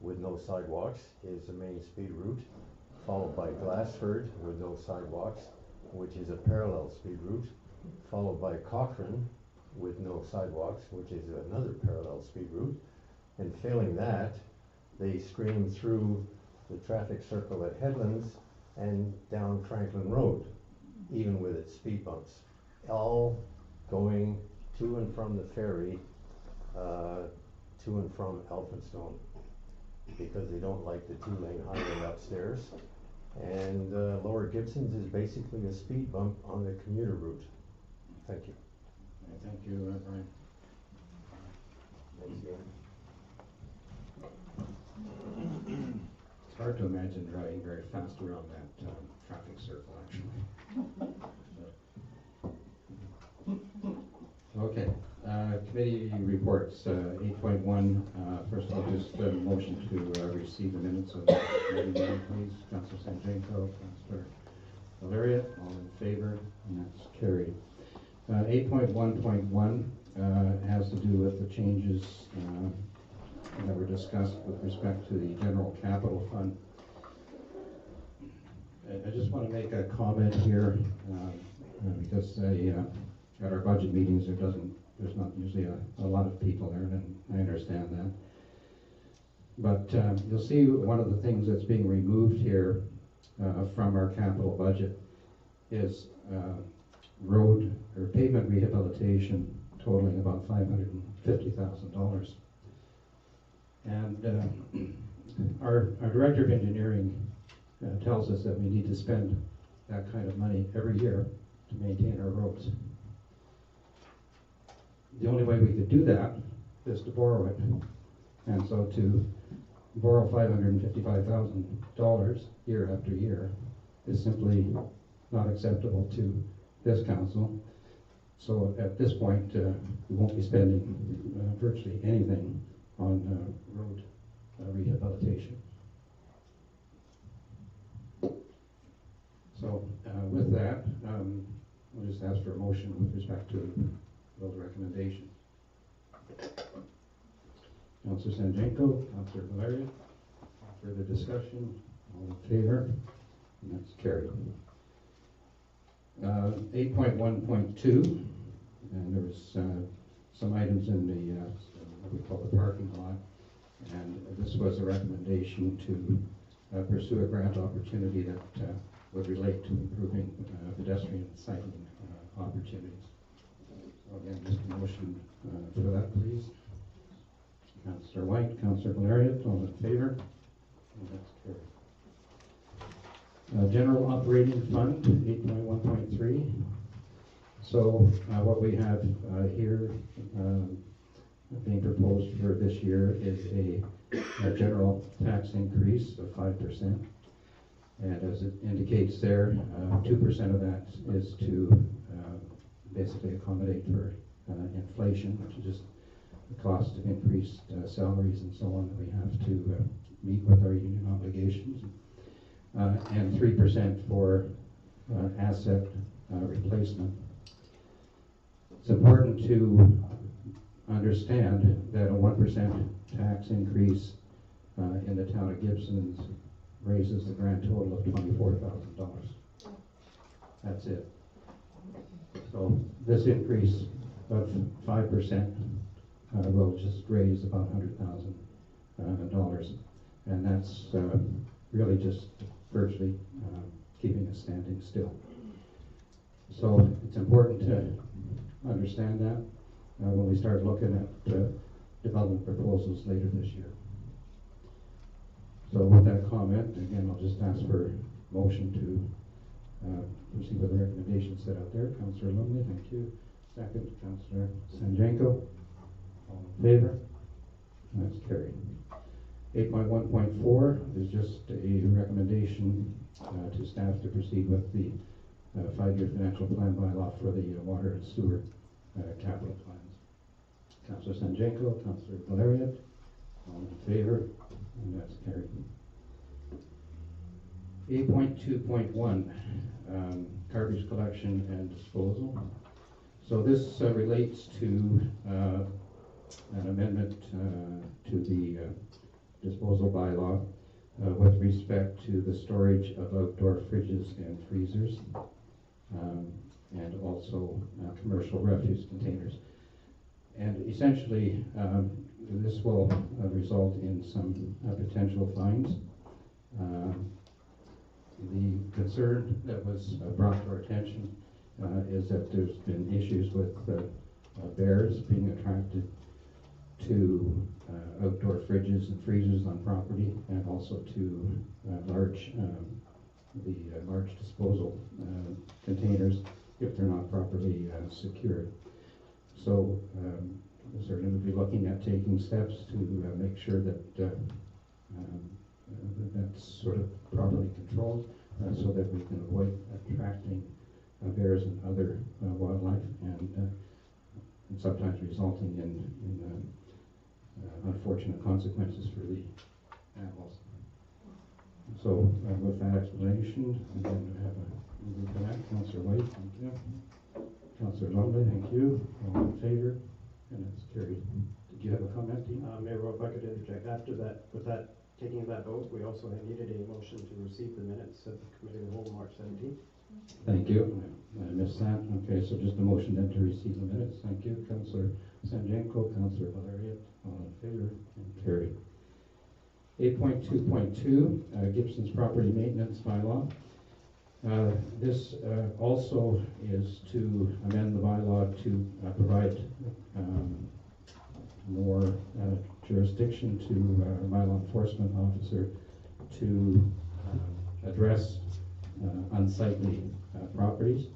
with no sidewalks is the main speed route, followed by Glassford with no sidewalks, which is a parallel speed route, followed by Cochrane with no sidewalks, which is another parallel speed route. And failing that, they stream through the traffic circle at Headlands and down Franklin Road, even with its speed bumps, all going to and from the ferry, to and from Elphinstone, because they don't like the two-lane highway upstairs. And Lower Gibsons is basically a speed bump on the commuter route. Thank you. Thank you, Brian. It's hard to imagine driving very fast around that traffic circle, actually. Okay, committee reports, 8.1, first of all, just a motion to receive the minutes of the meeting, please. Councillor Sanjanko, Councillor Valeria, all in favor, and that's carried. 8.1.1 has to do with the changes that were discussed with respect to the general capital fund. I just want to make a comment here because at our budget meetings there's not usually a lot of people there, and I understand that. But you'll see one of the things that's being removed here from our capital budget is road or pavement rehabilitation totaling about $550,000. And our director of engineering tells us that we need to spend that kind of money every year to maintain our roads. The only way we could do that is to borrow it. And so to borrow $555,000 year after year is simply not acceptable to this council. So at this point, we won't be spending virtually anything on road rehabilitation. So with that, we'll just ask for a motion with respect to those recommendations. Councillor Sanjanko, Councillor Valeria, further discussion, all in favor, and that's carried. 8.1.2, and there was some items in the what we call the parking lot, and this was a recommendation to pursue a grant opportunity that would relate to improving pedestrian sighting opportunities. So again, just a motion for that, please. Councillor White, Councillor Valeria, all in favor? And that's carried. General Operating Fund, 8.1.3. So what we have here being proposed for this year is a general tax increase of 5%. And as it indicates there, 2% of that is to basically accommodate for inflation, which is just the cost of increased salaries and so on that we have to meet with our union obligations. And 3% for asset replacement. It's important to understand that a 1% tax increase in the town of Gibsons raises the grand total of $24,000. That's it. So this increase of 5% will just raise about $100,000, and that's really just virtually keeping us standing still. So it's important to understand that when we start looking at development proposals later this year. So with that comment, again, I'll just ask for a motion to proceed with the recommendations set out there. Councillor Lumley, thank you. Second, Councillor Sanjanko. All in favor? That's carried. 8.1.4 is just a recommendation to staff to proceed with the 5-year financial plan bylaw for the water and sewer capital plans. Councillor Sanjanko, Councillor Valeria, all in favor, and that's carried. 8.2.1, garbage collection and disposal. So this relates to an amendment to the disposal bylaw with respect to the storage of outdoor fridges and freezers, and also commercial refuse containers. And essentially, this will result in some potential fines. The concern that was brought to our attention is that there's been issues with bears being attracted to outdoor fridges and freezers on property, and also to large disposal containers if they're not properly secured. So we're certainly be looking at taking steps to make sure that that's sort of properly controlled, so that we can avoid attracting bears and other wildlife, and sometimes resulting in unfortunate consequences for the animals. So with that explanation, I'm going to have a move for that. Councillor White, thank you. Councillor Lumley, thank you. All in favor? And that's carried. Did you have a comment, Dean? Mayor, if I could interject, after that, with that, taking that vote, we also needed a motion to receive the minutes of the committee of the whole March 17th. Thank you. I missed that. Okay, so just a motion then to receive the minutes. Thank you. Councillor Sanjanko, Councillor Valerian, all in favor, and carried. 8.2.2, Gibson's property maintenance bylaw. This also is to amend the bylaw to provide more jurisdiction to our bylaw enforcement officer to address unsightly properties.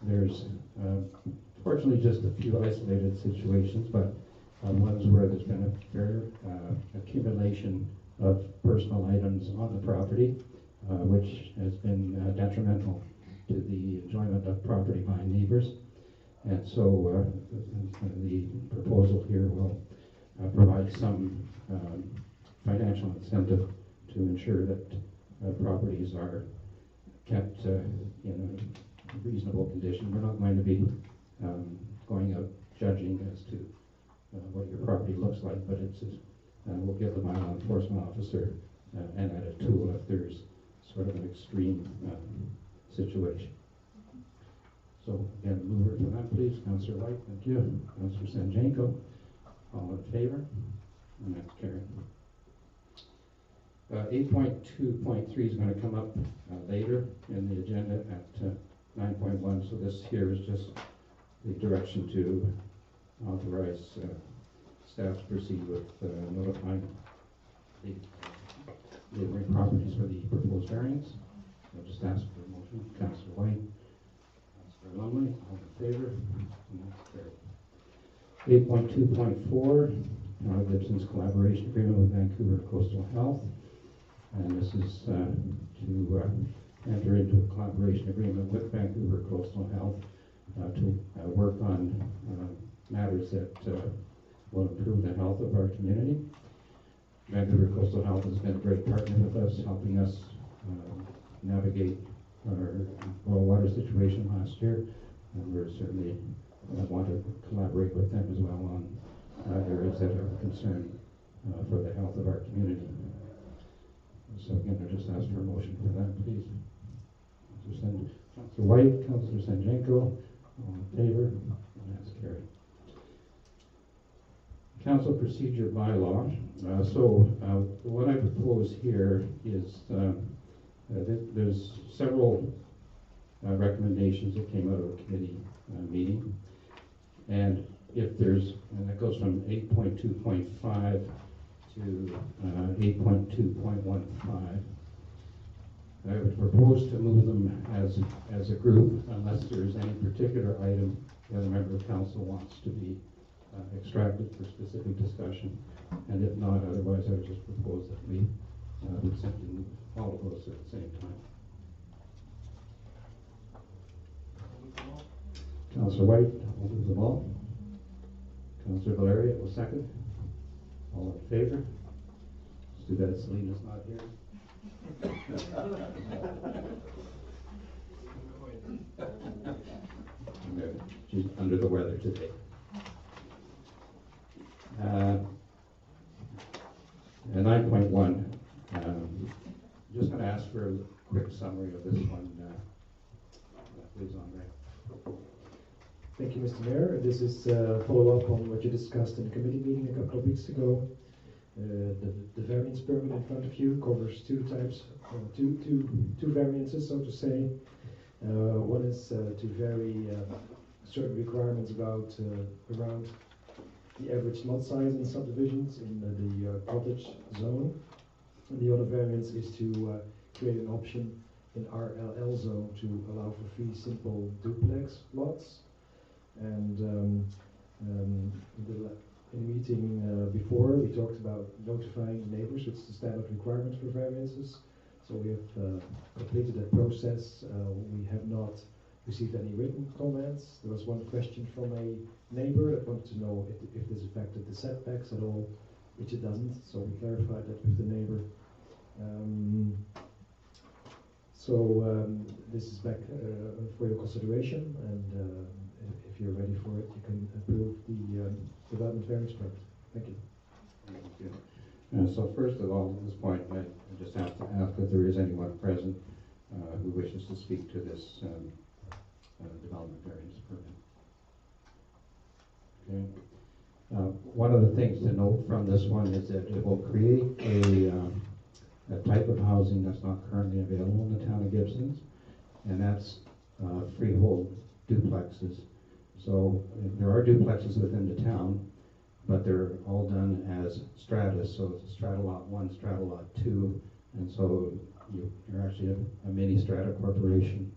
There's fortunately just a few isolated situations, but ones where there's been a fair accumulation of personal items on the property, which has been detrimental to the enjoyment of property by neighbors. And so the proposal here will provide some financial incentive to ensure that properties are kept in a reasonable condition. We're not going to be going out judging as to what your property looks like, but it's we'll give the bylaw enforcement officer an added tool if there's sort of an extreme situation. So again, mover for that, please. Councillor White, thank you. Councillor Sanjanko, all in favor? And that's carried. 8.2.3 is going to come up later in the agenda at 9.1. So this here is just the direction to authorize staff to proceed with notifying the neighboring properties for the proposed variance. I'll just ask for a motion. Councillor White, Councillor Lumley, all in favor? And that's carried. 8.2.4, Gibson's collaboration agreement with Vancouver Coastal Health. And this is to enter into a collaboration agreement with Vancouver Coastal Health to work on matters that will improve the health of our community. Vancouver Coastal Health has been a great partner with us, helping us navigate our oil water situation last year. And we're certainly want to collaborate with them as well on areas that are of concern for the health of our community. So again, I just ask for a motion for that, please. Councillor White, Councillor Sanjanko, all in favor, and that's carried. Council procedure bylaw. What I propose here is there's several recommendations that came out of a committee meeting, and if there's, and that goes from 8.2.5 to 8.2.15. I would propose to move them as a group unless there's any particular item that a member of council wants to be extracted for specific discussion. And if not, otherwise I would just propose that we would simply move all of those at the same time. Councillor White will move them all. Councillor Valeria will second. All in favor? It's too bad Selena's not here. She's under the weather today. summary of this one, please, Andre. Thank you, Mr. Mayor. This is follow-up on what you discussed in the committee meeting a couple of weeks ago. The variance permit in front of you covers two types, two variances, so to say. One is to vary certain requirements about around the average lot size in subdivisions in the cottage zone. And the other variance is to create an option in RLL zone to allow for 3 simple duplex lots. And in the meeting before, we talked about notifying the neighbors, which is the standard requirement for variances. So we have completed that process. We have not received any written comments. There was one question from a neighbor that wanted to know if this affected the setbacks at all, which it doesn't. So we clarified that with the neighbor. This is back for your consideration, and if you're ready for it, you can approve the development variance permit. Thank you. Thank you. So first of all, at this point, I just have to ask if there is anyone present who wishes to speak to this development variance permit. Okay. One of the things to note from this one is that it will create a type of housing that's not currently available in the town of Gibsons, and that's freehold duplexes. So there are duplexes within the town, but they're all done as strata. So it's a strata lot 1, strata lot 2, and so you're actually a mini strata corporation.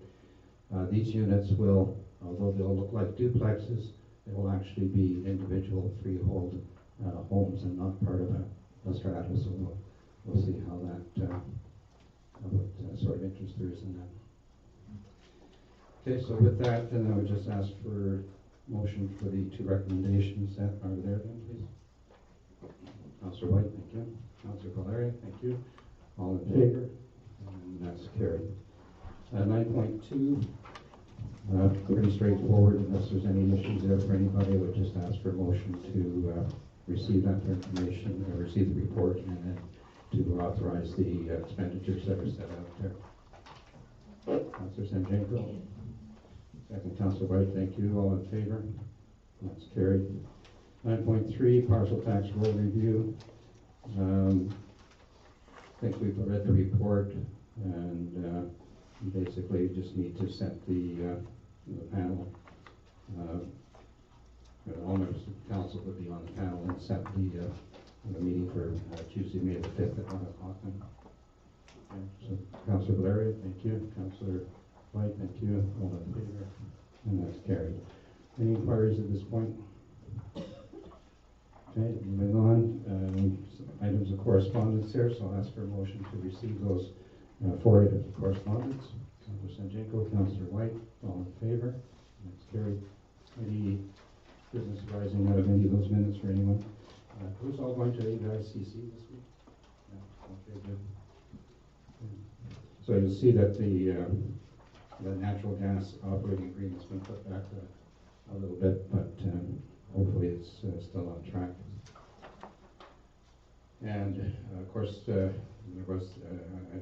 These units will, although they'll look like duplexes, they will actually be individual freehold homes and not part of a strata. So we'll see how that, what sort of interest there is in that. Okay, so with that, then I would just ask for motion for the 2 recommendations that are there, then, please. Councillor White, thank you. Councillor Valeri, thank you. All in favor? And that's carried. 9.2, pretty straightforward. Unless there's any issues there for anybody, I would just ask for motion to receive that information, receive the report, and then to authorize the expenditures that are set out there. Councillor Sanjanko. Second, Councillor White, thank you. All in favor? That's carried. 9.3, partial tax roll review. I think we've read the report, and you basically just need to set the panel. All members of the council would be on the panel and set the meeting for Tuesday, May the 5th at 1 o'clock. Okay, so Councillor Valeria, thank you. Councillor White, thank you. All in favor? And that's carried. Any inquiries at this point? Okay, moving on. Items of correspondence here, so I'll ask for a motion to receive those 4 items of correspondence. Councillor Sanjanko, Councillor White, all in favor? That's carried. Any business arising out of any of those minutes for anyone? Who's all going to AICC this week? Yeah, okay, good. So you'll see that the natural gas operating agreement's been put back a little bit, but hopefully it's still on track. And of course, there was I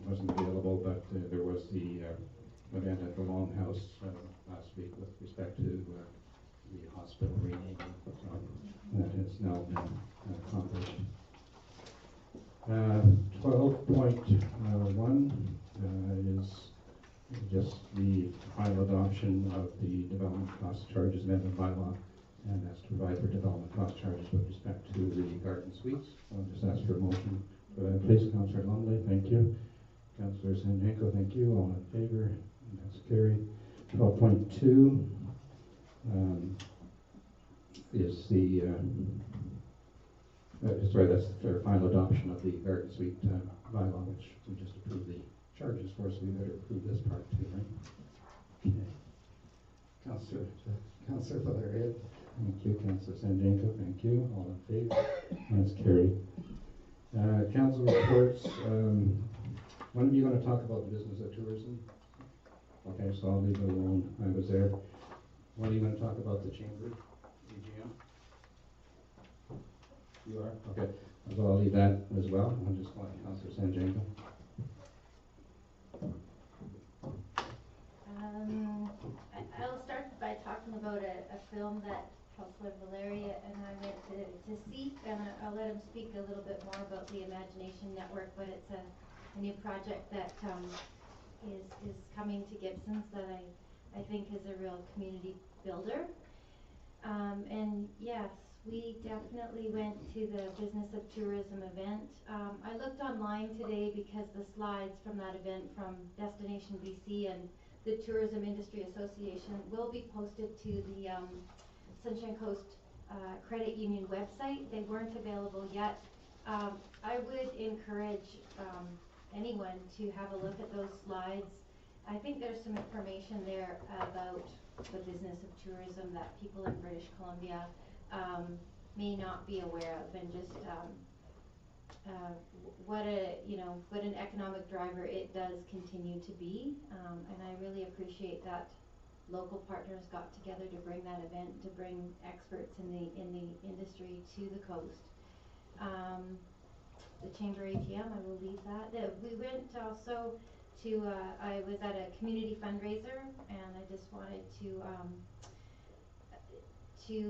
wasn't available, but there was the event at the Longhouse last week with respect to the hospital renaming. So that has now been accomplished. 12.1 is just the final adoption of the development cost charges amendment bylaw, and that's to provide for development cost charges with respect to the garden suites. I'll just ask for a motion for that, please. Councillor Lumley, thank you. Councillor Sanjanko, thank you. All in favor? And that's carried. 12.2 is the sorry, that's the final adoption of the garden suite bylaw, which we just approved the charges for, so we better approve this part too, right? Okay. Councillor Valeria, thank you. Councillor Sanjanko, thank you. All in favor? That's carried. Council reports. When are you going to talk about the business of tourism? Okay, so I'll leave it alone. I was there. When are you going to talk about the chamber? AGM? You are? Okay. So I'll leave that as well. I'm just calling Councillor Sanjanko. about a film that Councillor Valeria and I went to see, and I'll let him speak a little bit more about the Imagination Network, but it's a new project that is coming to Gibsons that I think is a real community builder. And yes, we definitely went to the Business of Tourism event. I looked online today because the slides from that event from Destination BC and the Tourism Industry Association will be posted to the Sunshine Coast Credit Union website. They weren't available yet. I would encourage anyone to have a look at those slides. I think there's some information there about the business of tourism that people in British Columbia may not be aware of, and just what an economic driver it does continue to be. And I really appreciate that local partners got together to bring that event, to bring experts in the industry to the coast. The Chamber AGM, I will leave that. We went also to, I was at a community fundraiser, and I just wanted to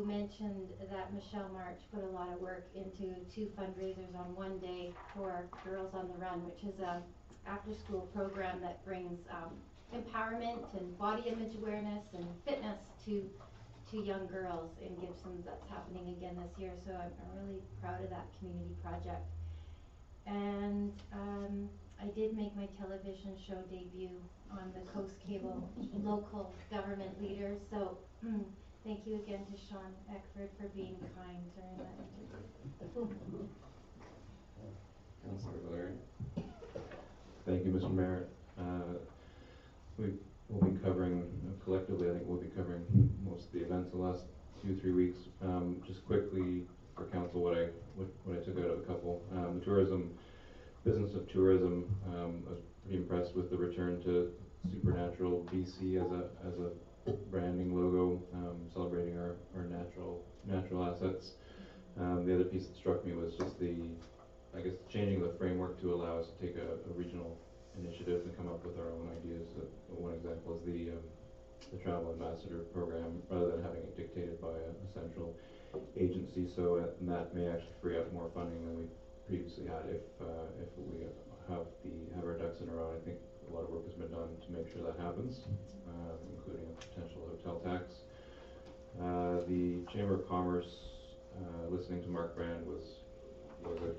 mention that Michelle March put a lot of work into 2 fundraisers on one day for Girls on the Run, which is a after-school program that brings empowerment and body image awareness and fitness to young girls in Gibsons. That's happening again this year, so I'm really proud of that community project. And I did make my television show debut on the Coast Cable local government leaders, so thank you again to Sean Eckford for being kind during that interview. Councillor Valeri. Thank you, Mr. Mayor. We'll be covering, collectively, I think we'll be covering most of the events the last 2-3 weeks. Just quickly for council, what I took out of a couple. The tourism, business of tourism, I was pretty impressed with the return to Supernatural BC as a branding logo, celebrating our natural assets. The other piece that struck me was just I guess changing the framework to allow us to take a regional initiative and come up with our own ideas. One example is the travel ambassador program, rather than having it dictated by a central agency. So that may actually free up more funding than we previously had if we have our ducks in a row. I think a lot of work has been done to make sure that happens, including a potential hotel tax. The Chamber of Commerce, listening to Mark Brand was a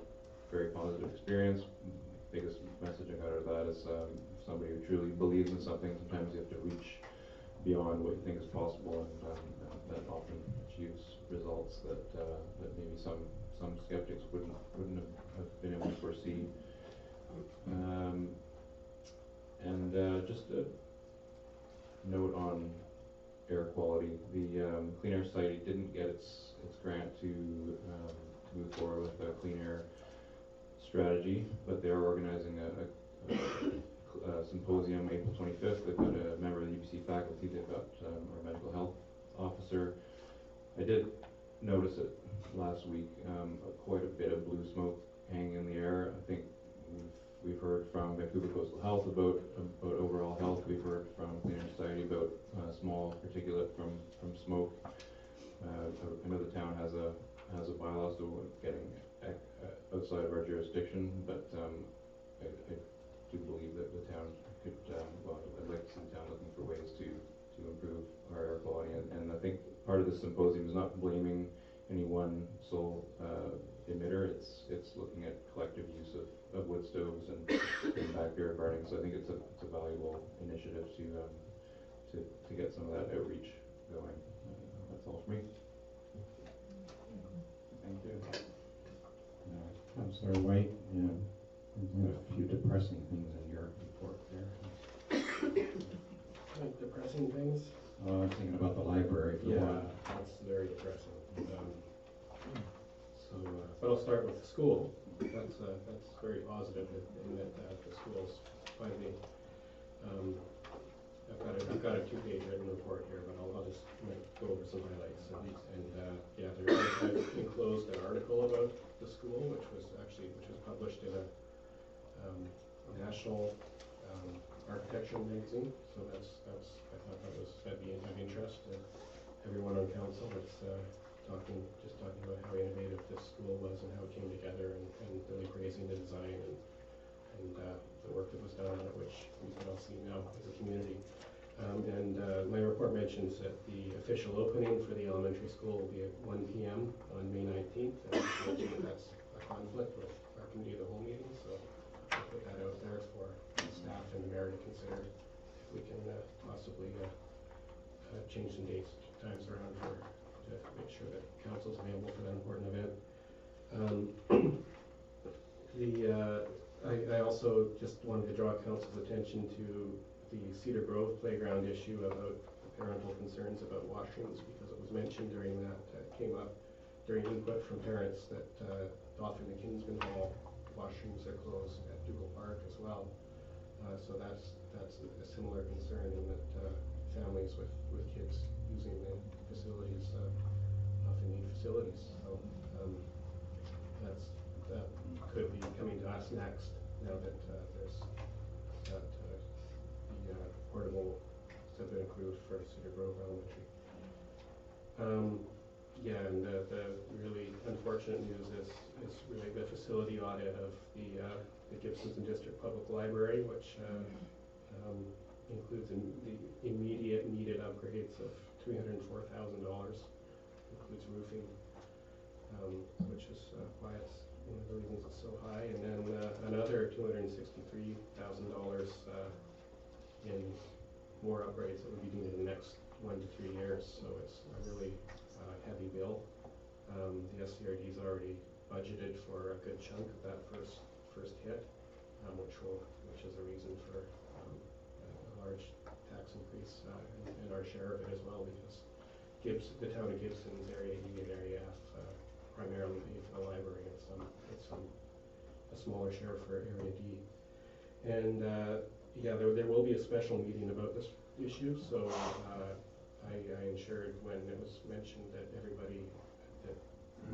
very positive experience. Biggest message I got out of that is somebody who truly believes in something. Sometimes you have to reach beyond what you think is possible, and that often achieves results that maybe some skeptics wouldn't have been able to foresee. Just a note on air quality. The Clean Air Society didn't get its grant to move forward with a clean air strategy, but they're organizing a symposium April 25th. They've got a member of the UBC faculty, they've got our medical health officer. I did notice it last week, quite a bit of blue smoke hanging in the air. I think we've heard from Vancouver Coastal Health about overall health. We've heard from Clean Air Society about small particulate from smoke. I know the town has a bylaw, so we're getting outside of our jurisdiction, but I do believe that the town could, I'd like to see the town looking for ways to improve our air quality. And I think part of the symposium is not blaming any one sole emitter. It's looking at collective use of wood stoves and backyard burning. So I think it's a valuable initiative to get some of that outreach going. That's all for me. Thank you. Councillor White, you had a few depressing things in your report there. Like depressing things? I'm thinking about the library for one. That's very depressing. But I'll start with the school. That's very positive in that the school's finally. I've got a 2-page written report here, but I'll just go over some highlights. I've enclosed an article about the school, which was published in a national architectural magazine. So I thought that'd be of interest to everyone. on council. It's just talking about how innovative this school was and how it came together, and really praising the design and the work that was done on it, which we can all see now as a community. My report mentions that the official opening for the elementary school will be at 1 p.m. on May 19th, and that's a conflict with our committee of the whole meeting, so I'll put that out there for staff and the mayor to consider if we can possibly change some dates, times around to make sure that council's available for that important event. I also just wanted to draw council's attention to the Cedar Grove playground issue about parental concerns about washrooms, because it was mentioned during that, came up during input from parents that often the Kinsman Hall washrooms are closed at Dougal Park as well. So that's a similar concern, in that families with kids using the facilities often need facilities. So that could be coming to us next, now that there's that the portable have been approved for Cedar Grove Elementary. Yeah, and the really unfortunate news is really the facility audit of the Gibsons and District Public Library, which includes the immediate needed upgrades of $304,000, includes roofing, which is why it's one of the reasons it's so high, and then another $263,000 in more upgrades that would be needed in the next 1 to 3 years. So it's a really heavy bill. The SCRD's already budgeted for a good chunk of that first hit, which is a reason for a large tax increase in our share of it as well, because the town of Gibson's Area E and Area F primarily pay for the library, and a smaller share for Area D. And yeah, there will be a special meeting about this issue, so I ensured when it was mentioned that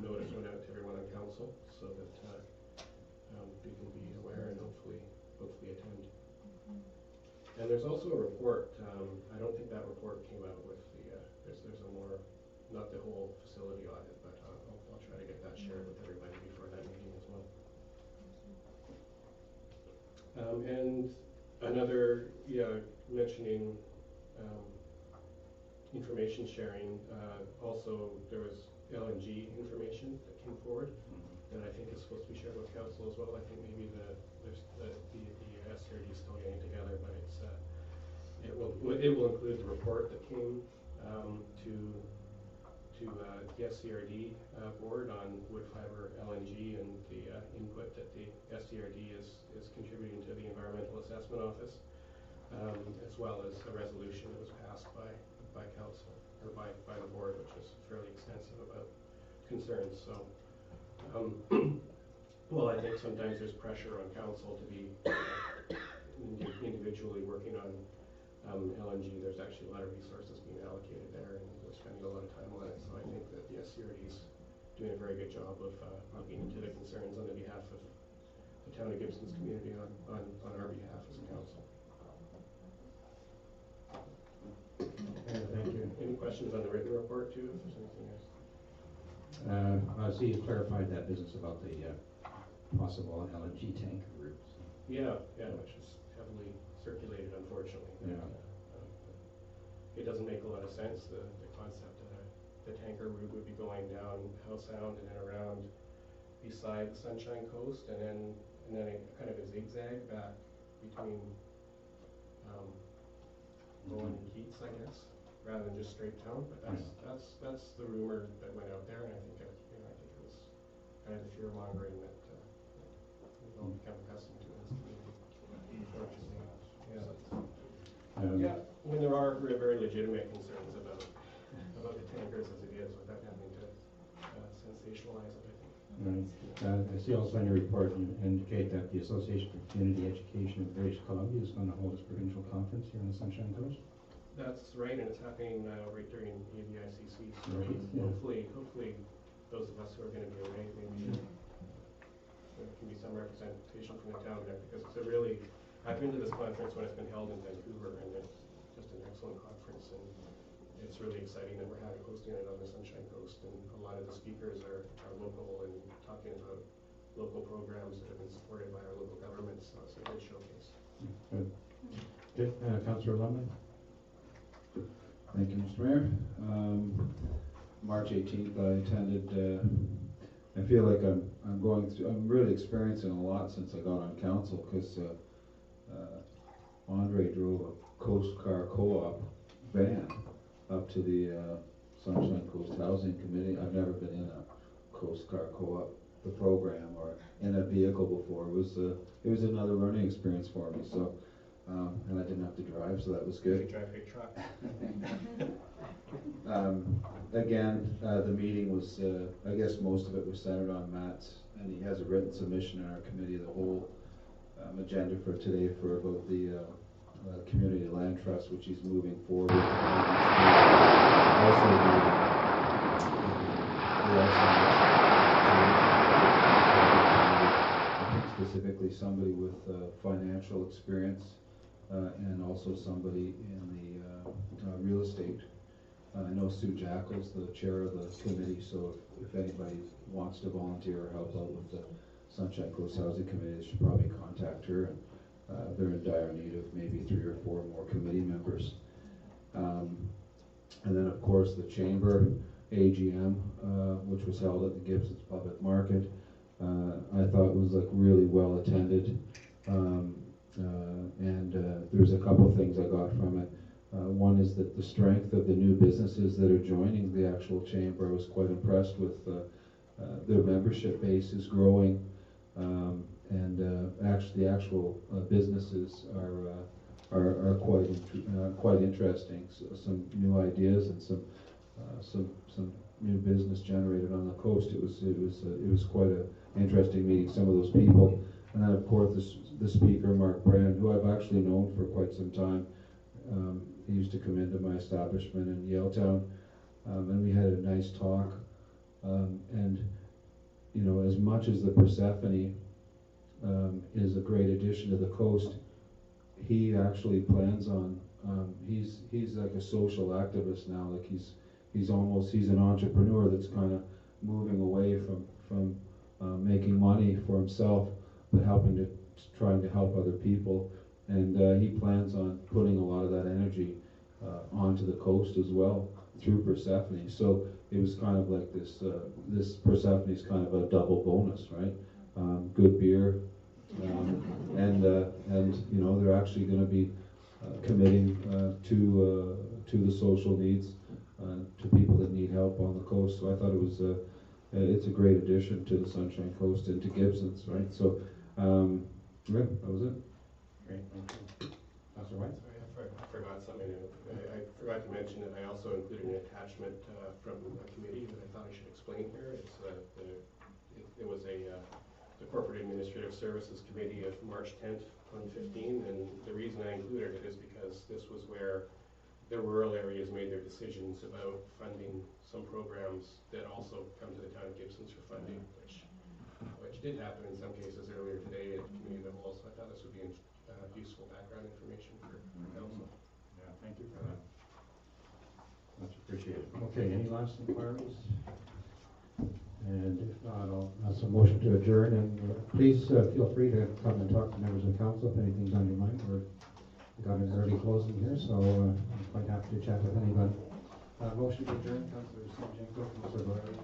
notice went out to everyone on council, so that we can be aware and hopefully attend. And there's also a report, I don't think that report came out with the, there's a more, not the whole facility audit, but I'll try to get that shared with everybody before that meeting as well. And another, mentioning information sharing, also there was LNG information that came forward that I think is supposed to be shared with council as well. I think maybe the SRD is still getting together, but it will include the report that came to the SCRD board on wood fiber LNG, and the input that the SCRD is contributing to the Environmental Assessment Office, as well as a resolution that was passed by council, or by the board, which was fairly extensive about concerns. So well, I think sometimes there's pressure on council to be individually working on LNG. There's actually a lot of resources being allocated there, and we're spending a lot of time on it. So I think that the SCRD is doing a very good job of looking into the concerns on the behalf of the town of Gibson's community on our behalf as a council. Thank you. Any questions on the written report too, if there's anything else? I see you clarified that business about the possible LNG tanker routes. Yeah, which is heavily circulated, unfortunately. Yeah. It doesn't make a lot of sense, the concept that the tanker route would be going down Howe Sound and then around beside the Sunshine Coast, and then a kind of a zigzag back between Bowen and Keats, I guess, rather than just straight down. But that's the rumor that went out there, and I think it was kind of the fear mongering that we've all become accustomed to in this community, unfortunately. Yeah. I mean, there are very legitimate concerns about the tankers as it is, without having to sensationalize it, I think. Right. I see also in your report you indicate that the Association for Community Education of British Columbia is going to hold its provincial conference here on the Sunshine Coast. That's right, and it's happening right during ABICC. So right. Yeah. Hopefully, those of us who are going to be away, maybe there can be some representation from the town there, because it's a really. I've been to this conference when it's been held in Vancouver, and it's just an excellent conference, and it's really exciting that we're hosting it on the Sunshine Coast, and a lot of the speakers are local and talking about local programs that have been supported by our local governments, so it's a good showcase. Good. Okay, Councillor Lumley? Thank you, Mr. Mayor. March 18th, I attended, I feel like I'm really experiencing a lot since I got on council, because Andre drove a Coast Car Co-op van up to the Sunshine Coast Housing Committee. I've never been in a Coast Car Co-op, the program, or in a vehicle before. It was another learning experience for me, so and I didn't have to drive, so that was good. You drive a big truck. Again, the meeting was, I guess most of it was centered on Matt's, and he has a written submission in our committee, the whole agenda for today for about the community land trust, which he's moving forward with. Also, I think specifically somebody with financial experience, and also somebody in the real estate. I know Sue Jackal's the chair of the committee, so if anybody wants to volunteer or help out with the Sunshine Coast Housing Committee, they should probably contact her. And they're in dire need of maybe 3 or 4 more committee members. And then, of course, the Chamber AGM, which was held at the Gibsons Public Market, I thought was like really well attended. There's a couple things I got from it. One is that the strength of the new businesses that are joining the actual chamber. I was quite impressed with their membership base is growing, actually the actual businesses are quite interesting. So some new ideas and some new business generated on the coast. It was quite an interesting meeting some of those people. And then of course the speaker, Mark Brand, who I've actually known for quite some time. He used to come into my establishment in Yaletown, and we had a nice talk. And you know, as much as the Persephone is a great addition to the coast, he actually plans on. He's like a social activist now. Like he's an entrepreneur that's kind of moving away from making money for himself, but trying to help other people. And he plans on putting a lot of that energy onto the coast as well through Persephone. So it was kind of like this Persephone is kind of a double bonus, right? Good beer, and you know, they're actually going to be committing to the social needs to people that need help on the coast. So I thought it's a great addition to the Sunshine Coast and to Gibsons, right? So yeah, that was it. Great, thank you. Councillor White? Sorry, I forgot something. I forgot to mention that I also included an attachment from a committee that I thought I should explain here. It was the Corporate Administrative Services Committee of March 10th, 2015, and the reason I included it is because this was where the rural areas made their decisions about funding some programs that also come to the town of Gibsons for funding, which did happen in some cases earlier today at the committee of the whole, so I thought this would be useful background information for council. Yeah, thank you for that. Much appreciated. Okay, any last inquiries? And if not, I'll ask a motion to adjourn, and please feel free to come and talk to members of council if anything's on your mind. We've got an early closing here, so I'm quite happy to chat with anybody. Motion to adjourn, Councillor St. Councillor Larry.